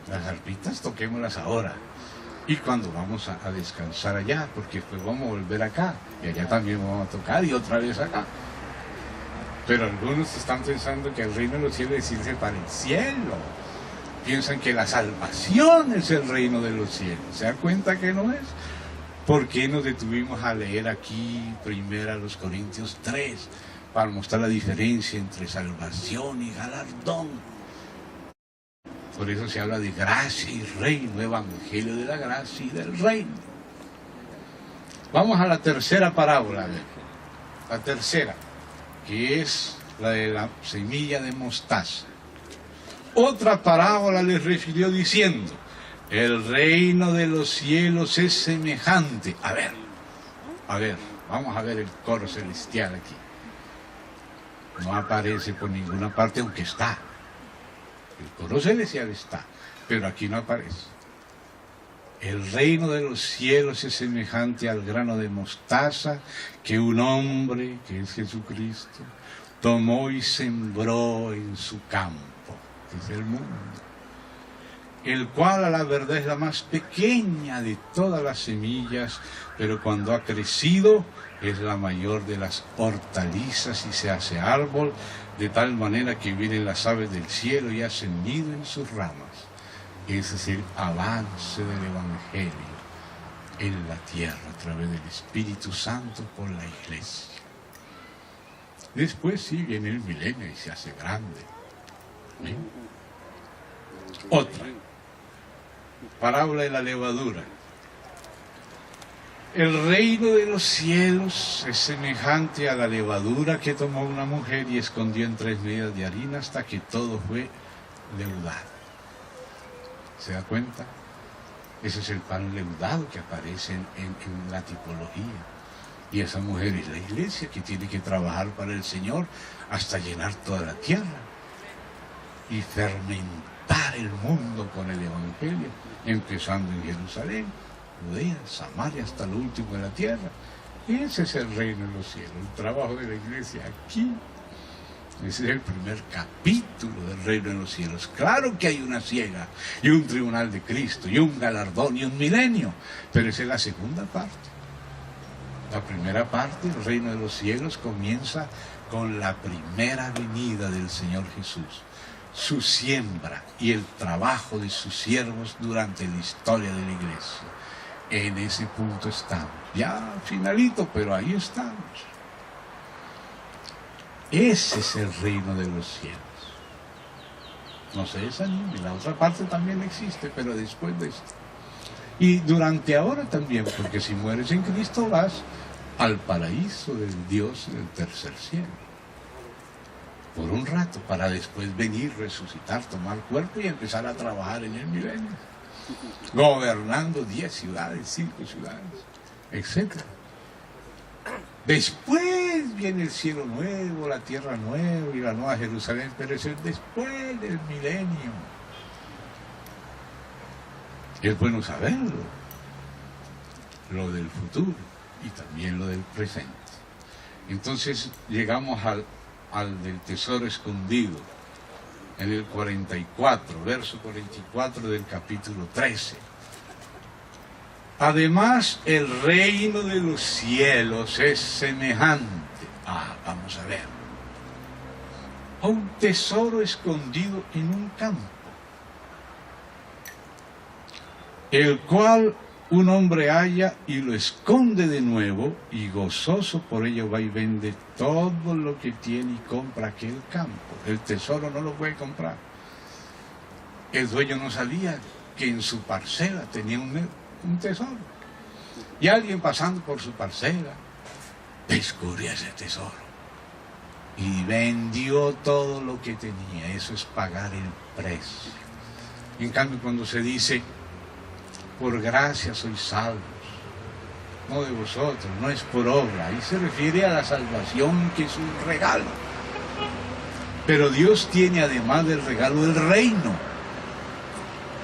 Las arpitas toquémoslas ahora. Y cuando vamos a descansar allá, porque después vamos a volver acá, y allá también vamos a tocar, y otra vez acá. Pero algunos están pensando que el reino de los cielos es irse para el cielo. Piensan que la salvación es el reino de los cielos. ¿Se da cuenta que no es? ¿Por qué nos detuvimos a leer aquí primero a los Corintios 3? Para mostrar la diferencia entre salvación y galardón. Por eso se habla de gracia y reino, evangelio de la gracia y del reino. Vamos a la tercera parábola, la tercera, que es la de la semilla de mostaza. Otra parábola les refirió diciendo, el reino de los cielos es semejante. A ver, vamos a ver el coro celestial aquí. No aparece por ninguna parte, aunque está. El coro celestial está, pero aquí no aparece. El reino de los cielos es semejante al grano de mostaza que un hombre, que es Jesucristo, tomó y sembró en su campo, que es el mundo. el cual a la verdad es la más pequeña de todas las semillas, pero cuando ha crecido es la mayor de las hortalizas y se hace árbol, de tal manera que vienen las aves del cielo y hacen nido en sus ramas. Ese es el avance del Evangelio en la tierra a través del Espíritu Santo por la Iglesia. Después sí viene el milenio y se hace grande. ¿Sí? Otra. Parábola de la levadura. El reino de los cielos es semejante a la levadura que tomó una mujer y escondió en 3 medidas de harina hasta que todo fue leudado. ¿Se da cuenta? Ese es el pan leudado que aparece en la tipología. Y esa mujer es la iglesia que tiene que trabajar para el Señor hasta llenar toda la tierra y fermentar el mundo con el Evangelio, empezando en Jerusalén, Judea, Samaria, hasta lo último de la tierra. Ese es el reino de los cielos, el trabajo de la iglesia aquí. Ese es el primer capítulo del reino de los cielos. Claro que hay una ciega y un tribunal de Cristo y un galardón y un milenio, pero esa es la segunda parte. La primera parte, el reino de los cielos, comienza con la primera venida del Señor Jesús, su siembra y el trabajo de sus siervos durante la historia de la iglesia. En ese punto estamos, ya finalito, pero ahí estamos. Ese es el reino de los cielos. No se desanime, la otra parte también existe, pero después de esto. Y durante ahora también, porque si mueres en Cristo vas al paraíso del Dios del tercer cielo. Por un rato, para después venir, resucitar, tomar cuerpo y empezar a trabajar en el milenio. Gobernando 10 ciudades, 5 ciudades, etc. Después viene el cielo nuevo, la tierra nueva y la nueva Jerusalén, pero es el después del milenio. Es bueno saberlo, lo del futuro y también lo del presente. Entonces llegamos al del tesoro escondido, en el 44, verso 44 del capítulo 13. Además, el reino de los cielos es semejante, vamos a ver, a un tesoro escondido en un campo, el cual un hombre halla y lo esconde de nuevo, y gozoso por ello va y vende todo lo que tiene y compra aquel campo. El tesoro no lo puede comprar. El dueño no sabía que en su parcela tenía un tesoro. Y alguien pasando por su parcela descubrió ese tesoro y vendió todo lo que tenía. Eso es pagar el precio. En cambio, cuando se dice por gracia sois salvos, no de vosotros, no es por obra, ahí se refiere a la salvación, que es un regalo. Pero Dios tiene además del regalo el reino.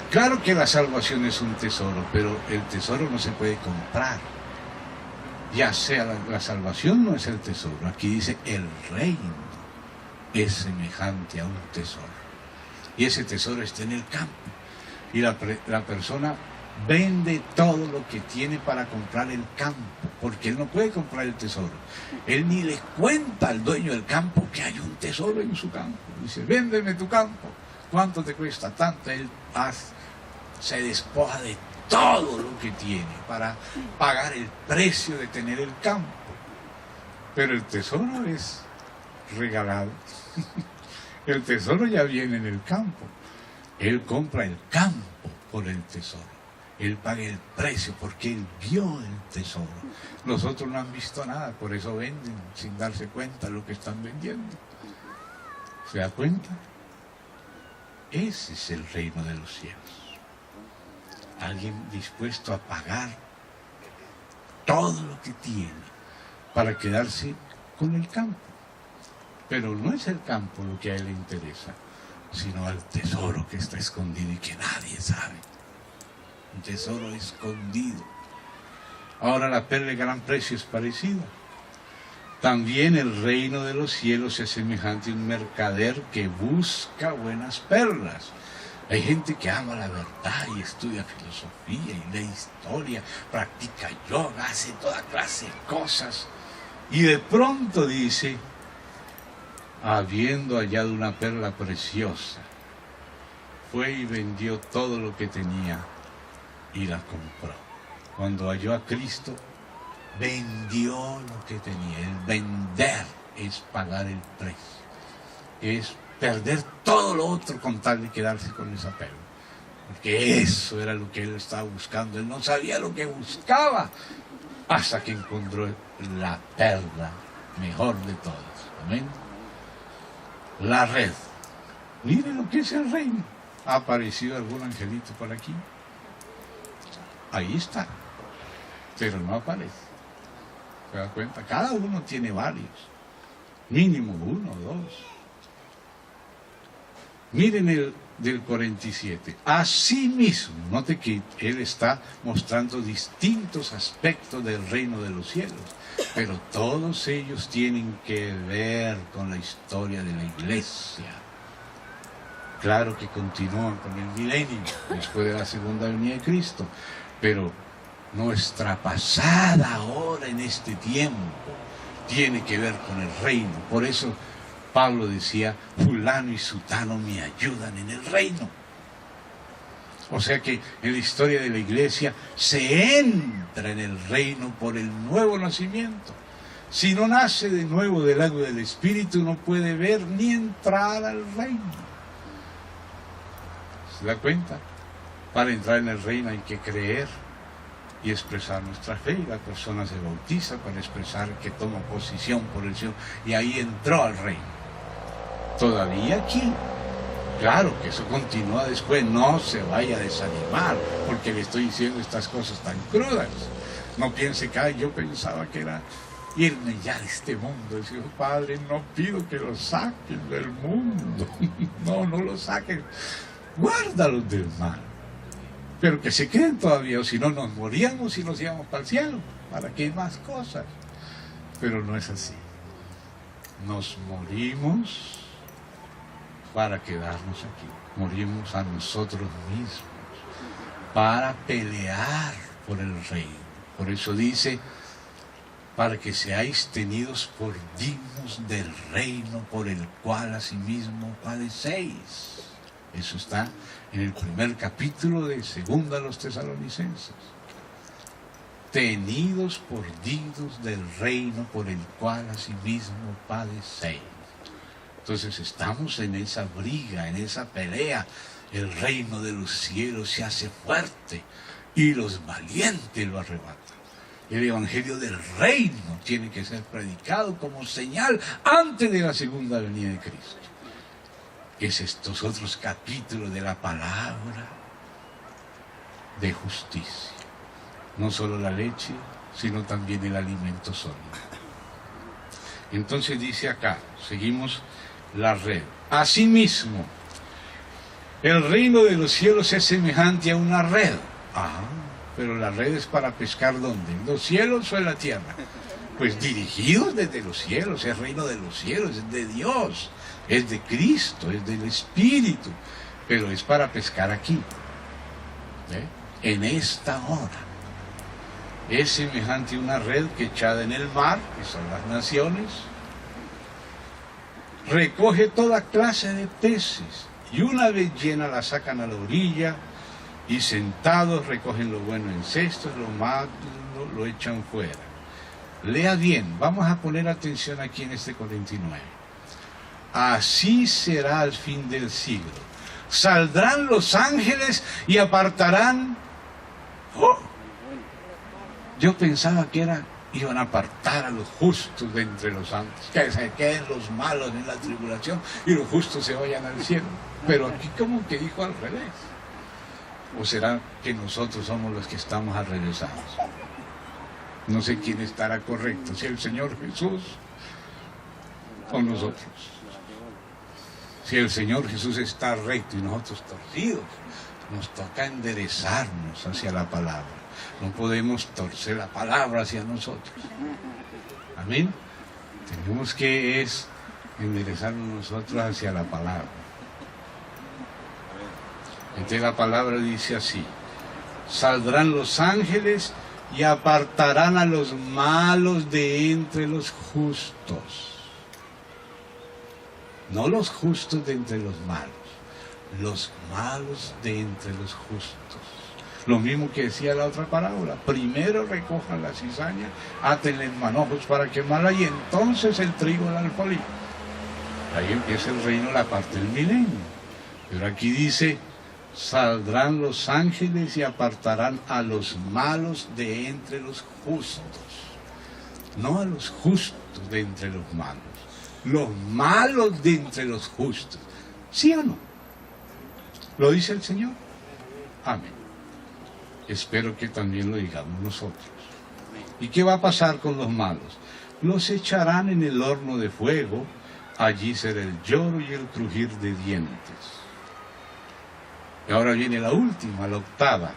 Claro que la salvación es un tesoro, pero el tesoro no se puede comprar. Ya sea la salvación no es el tesoro. Aquí dice el reino es semejante a un tesoro. Y ese tesoro está en el campo. Y la persona vende todo lo que tiene para comprar el campo, porque él no puede comprar el tesoro. Él ni le cuenta al dueño del campo que hay un tesoro en su campo. Dice, véndeme tu campo. ¿Cuánto te cuesta? Tanto. Él se despoja de todo lo que tiene para pagar el precio de tener el campo. Pero el tesoro es regalado. El tesoro ya viene en el campo. Él compra el campo por el tesoro. Él paga el precio porque él vio el tesoro. Los otros no han visto nada, por eso venden sin darse cuenta de lo que están vendiendo. ¿Se da cuenta? Ese es el reino de los cielos. Alguien dispuesto a pagar todo lo que tiene para quedarse con el campo. Pero no es el campo lo que a él le interesa, sino el tesoro que está escondido y que nadie sabe. Un tesoro escondido. Ahora la perla de gran precio es parecida. También el reino de los cielos es semejante a un mercader que busca buenas perlas. Hay gente que ama la verdad y estudia filosofía y lee historia, practica yoga, hace toda clase de cosas. Y de pronto dice, habiendo hallado una perla preciosa, fue y vendió todo lo que tenía y la compró. Cuando halló a Cristo, vendió lo que tenía. El vender es pagar el precio. Es perder todo lo otro con tal de quedarse con esa perla. Porque eso era lo que él estaba buscando. Él no sabía lo que buscaba hasta que encontró la perla mejor de todas. Amén. La red. Miren lo que es el reino. ¿Ha aparecido algún angelito por aquí? Ahí está. Pero no aparece. ¿Se da cuenta? Cada uno tiene varios. Mínimo 1 o 2. Miren el del 47. Asimismo, note que él está mostrando distintos aspectos del reino de los cielos, pero todos ellos tienen que ver con la historia de la iglesia. Claro que continúan con el milenio, después de la segunda venida de Cristo, pero nuestra pasada ahora en este tiempo tiene que ver con el reino. Por eso Pablo decía, fulano y sutano me ayudan en el reino. O sea que en la historia de la iglesia se entra en el reino por el nuevo nacimiento. Si no nace de nuevo del agua del Espíritu, no puede ver ni entrar al reino. ¿Se da cuenta? Para entrar en el reino hay que creer y expresar nuestra fe. La persona se bautiza para expresar que toma posición por el Señor. Y ahí entró al reino. Todavía aquí. Claro que eso continúa después. No se vaya a desanimar porque le estoy diciendo estas cosas tan crudas. No piense que yo pensaba que era irme ya de este mundo. Decía, Padre, no pido que lo saquen del mundo. No lo saquen. Guárdalos del mal. Pero que se queden todavía, o si no nos moríamos y nos íbamos para el cielo. ¿Para qué más cosas? Pero no es así. Nos morimos para quedarnos aquí. Morimos a nosotros mismos para pelear por el reino. Por eso dice, para que seáis tenidos por dignos del reino por el cual asimismo padecéis. Eso está en el primer capítulo de 2 a los Tesalonicenses. Tenidos por dignos del reino por el cual asimismo padecéis. Entonces estamos en esa briga, en esa pelea. El reino de los cielos se hace fuerte y los valientes lo arrebatan. El evangelio del reino tiene que ser predicado como señal antes de la segunda venida de Cristo. Es estos otros capítulos de la palabra de justicia. No solo la leche, sino también el alimento sólido. Entonces dice acá, seguimos la red. Asimismo, el reino de los cielos es semejante a una red. Pero la red es para pescar ¿dónde? ¿En los cielos o en la tierra? Pues dirigidos desde los cielos, es el reino de los cielos, es de Dios. Es de Cristo, es del Espíritu, pero es para pescar aquí, en esta hora. Es semejante a una red que echada en el mar, que son las naciones, recoge toda clase de peces, y una vez llena la sacan a la orilla, y sentados recogen lo bueno en cestos, lo malo lo echan fuera. Lea bien, vamos a poner atención aquí en este 49. Así será al fin del siglo. Saldrán los ángeles y apartarán. Yo pensaba que iban a apartar a los justos de entre los santos, que se queden los malos en la tribulación y los justos se vayan al cielo. Pero aquí como que dijo al revés. ¿O será que nosotros somos los que estamos al regresados? No sé quién estará correcto, si el Señor Jesús o nosotros. Si el Señor Jesús está recto y nosotros torcidos, nos toca enderezarnos hacia la palabra. No podemos torcer la palabra hacia nosotros. Amén. Tenemos que enderezarnos nosotros hacia la palabra. Entonces la palabra dice así: saldrán los ángeles y apartarán a los malos de entre los justos. No los justos de entre los malos de entre los justos. Lo mismo que decía la otra parábola: primero recojan la cizaña, átenle en manojos para quemarla y entonces el trigo al alfolí. Ahí empieza el reino, la parte del milenio. Pero aquí dice: saldrán los ángeles y apartarán a los malos de entre los justos. No a los justos de entre los malos de entre los justos. ¿Sí o no? ¿Lo dice el Señor? Amén. Espero que también lo digamos nosotros. ¿Y qué va a pasar con los malos? Los echarán en el horno de fuego, allí será el lloro y el crujir de dientes. Y ahora viene la última, la octava.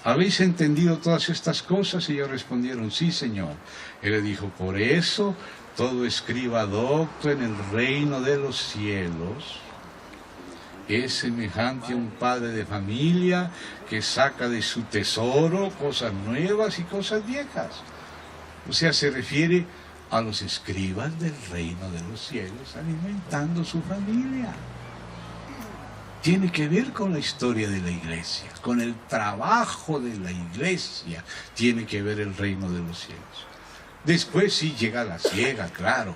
¿Habéis entendido todas estas cosas? Y ellos respondieron: sí, Señor. Él le dijo: por eso todo escriba docto en el reino de los cielos es semejante a un padre de familia que saca de su tesoro cosas nuevas y cosas viejas. O sea, se refiere a los escribas del reino de los cielos alimentando su familia. Tiene que ver con la historia de la iglesia, con el trabajo de la iglesia, tiene que ver el reino de los cielos. Después sí llega la siega, claro,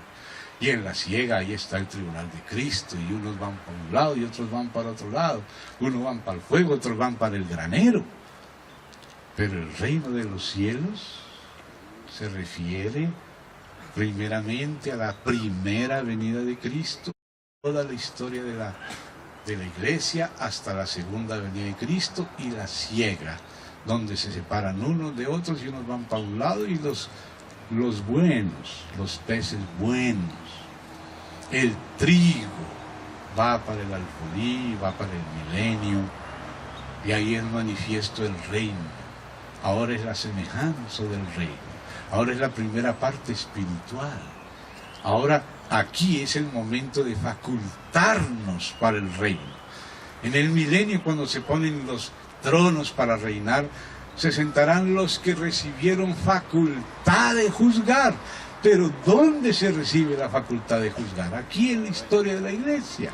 y en la siega ahí está el tribunal de Cristo, y unos van para un lado y otros van para otro lado, unos van para el fuego, otros van para el granero. Pero el reino de los cielos se refiere primeramente a la primera venida de Cristo, toda la historia de la iglesia hasta la segunda venida de Cristo, y la siega, donde se separan unos de otros y unos van para un lado y los buenos, los peces buenos, el trigo va para el alfolí, va para el milenio, y ahí es manifiesto el reino. Ahora es la semejanza del reino, ahora es la primera parte espiritual. Ahora aquí es el momento de facultarnos para el reino. En el milenio, cuando se ponen los tronos para reinar, se sentarán los que recibieron facultad de juzgar. Pero ¿dónde se recibe la facultad de juzgar? Aquí en la historia de la iglesia.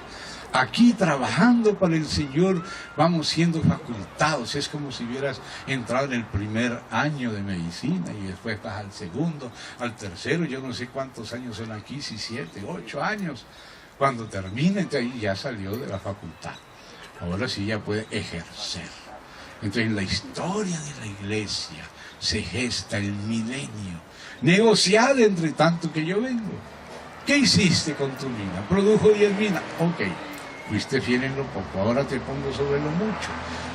Aquí trabajando para el Señor vamos siendo facultados. Es como si hubieras entrado en el primer año de medicina y después vas al segundo, al tercero. Yo no sé cuántos años son aquí, si 7, 8 años. Cuando termine, ahí ya salió de la facultad. Ahora sí ya puede ejercer. Entonces en la historia de la iglesia se gesta el milenio. Negociad entre tanto que yo vengo. ¿Qué hiciste con tu mina? Produjo 10 minas. Ok, fuiste fiel en lo poco, ahora te pongo sobre lo mucho.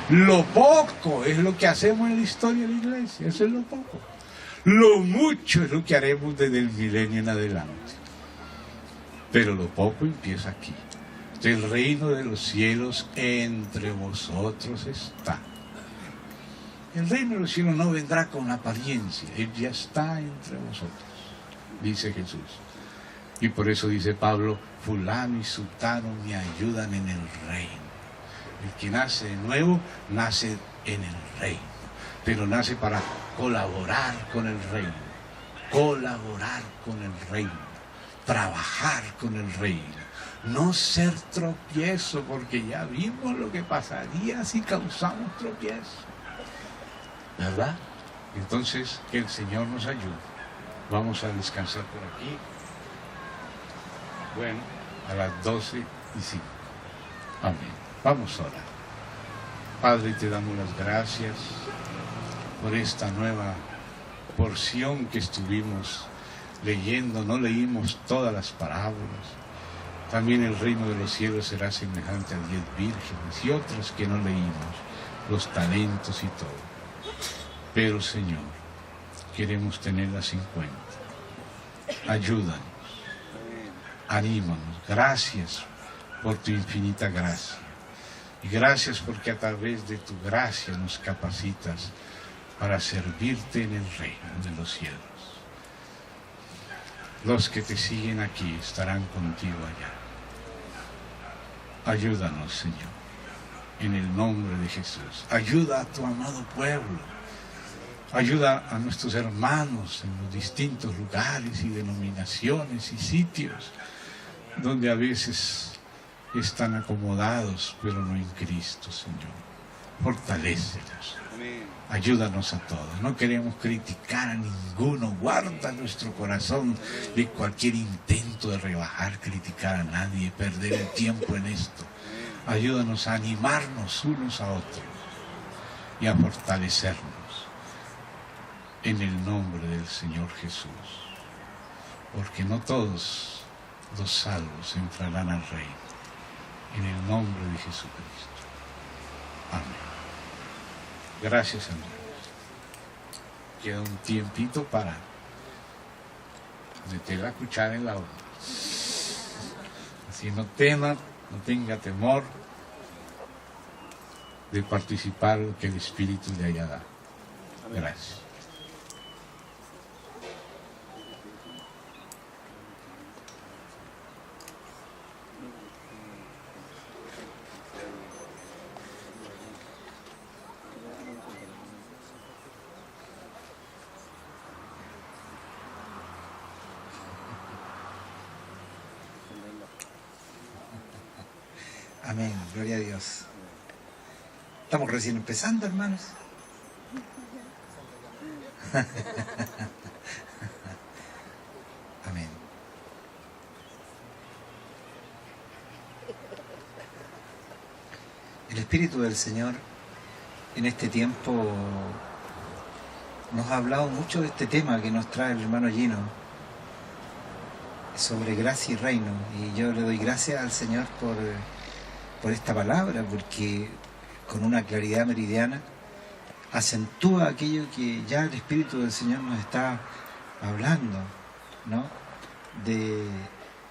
Lo poco es lo que hacemos en la historia de la iglesia, eso es lo poco. Lo mucho es lo que haremos desde el milenio en adelante. Pero lo poco empieza aquí. El reino de los cielos entre vosotros está. El reino de los cielos no vendrá con apariencia, Él ya está entre vosotros, dice Jesús. Y por eso dice Pablo: fulano y sutano me ayudan en el reino. El que nace de nuevo, nace en el reino, pero nace para colaborar con el reino, colaborar con el reino, trabajar con el reino. No ser tropiezo, porque ya vimos lo que pasaría si causamos tropiezo, ¿verdad? Entonces, que el Señor nos ayude. Vamos a descansar por aquí. Bueno, a las 12:05. Amén. Vamos a orar. Padre, te damos las gracias por esta nueva porción que estuvimos leyendo. No leímos todas las parábolas. También el reino de los cielos será semejante a 10 vírgenes y otras que no leímos, los talentos y todo. Pero, Señor, queremos tenerlas en cuenta. Ayúdanos, anímanos. Gracias por tu infinita gracia. Y gracias porque a través de tu gracia nos capacitas para servirte en el reino de los cielos. Los que te siguen aquí estarán contigo allá. Ayúdanos, Señor. en el nombre de Jesús. Ayuda a tu amado pueblo. Ayuda a nuestros hermanos en los distintos lugares y denominaciones y sitios donde a veces están acomodados, pero no en Cristo, Señor. Fortalécelos. Amén. Ayúdanos a todos. No queremos criticar a ninguno. Guarda nuestro corazón de cualquier intento de rebajar, criticar a nadie, perder el tiempo en esto. Ayúdanos a animarnos unos a otros y a fortalecernos en el nombre del Señor Jesús. Porque no todos los salvos entrarán al reino. En el nombre de Jesucristo. Amén. Gracias, hermanos. Queda un tiempito para meter la cuchara en la olla. Así no tenga temor de participar en lo que el Espíritu le haya dado. Gracias. Amén, gloria a Dios. Estamos recién empezando, hermanos. Amén. El Espíritu del Señor en este tiempo nos ha hablado mucho de este tema que nos trae el hermano Gino, sobre gracia y reino. Y yo le doy gracias al Señor por esta palabra, porque con una claridad meridiana acentúa aquello que ya el Espíritu del Señor nos está hablando, ¿no? De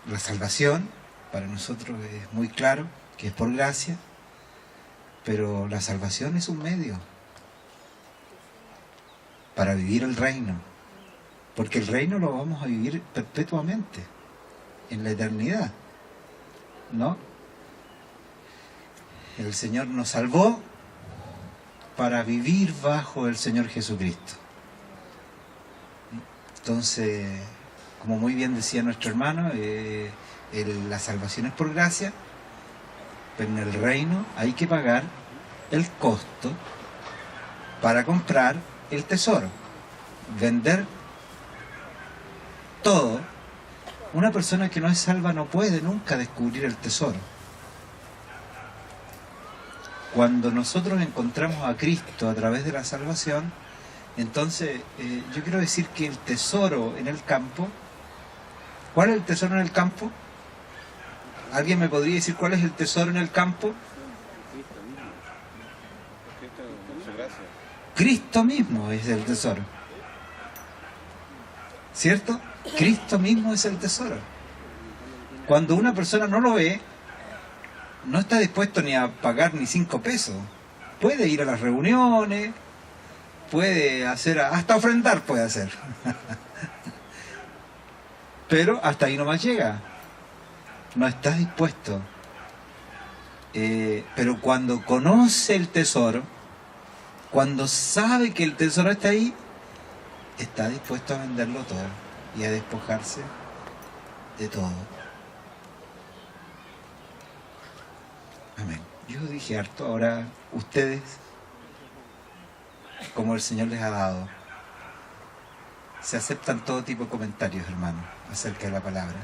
la salvación. Para nosotros es muy claro que es por gracia, pero la salvación es un medio para vivir el reino, porque el reino lo vamos a vivir perpetuamente, en la eternidad, ¿no? El Señor nos salvó para vivir bajo el Señor Jesucristo. Entonces, como muy bien decía nuestro hermano, la salvación es por gracia, pero en el reino hay que pagar el costo para comprar el tesoro, vender todo. Una persona que no es salva no puede nunca descubrir el tesoro. Cuando nosotros encontramos a Cristo a través de la salvación, entonces yo quiero decir que el tesoro en el campo, ¿cuál es el tesoro en el campo? ¿Alguien me podría decir cuál es el tesoro en el campo? Cristo mismo es el tesoro. ¿Cierto? Cristo mismo es el tesoro. Cuando una persona no lo ve, no está dispuesto ni a pagar ni 5 pesos. Puede ir a las reuniones, puede hacer, hasta ofrendar puede hacer. Pero hasta ahí nomás llega. No está dispuesto. Pero cuando conoce el tesoro, cuando sabe que el tesoro está ahí, está dispuesto a venderlo todo y a despojarse de todo. Amén. Yo dije harto, ahora ustedes, como el Señor les ha dado, se aceptan todo tipo de comentarios, hermano, acerca de la palabra.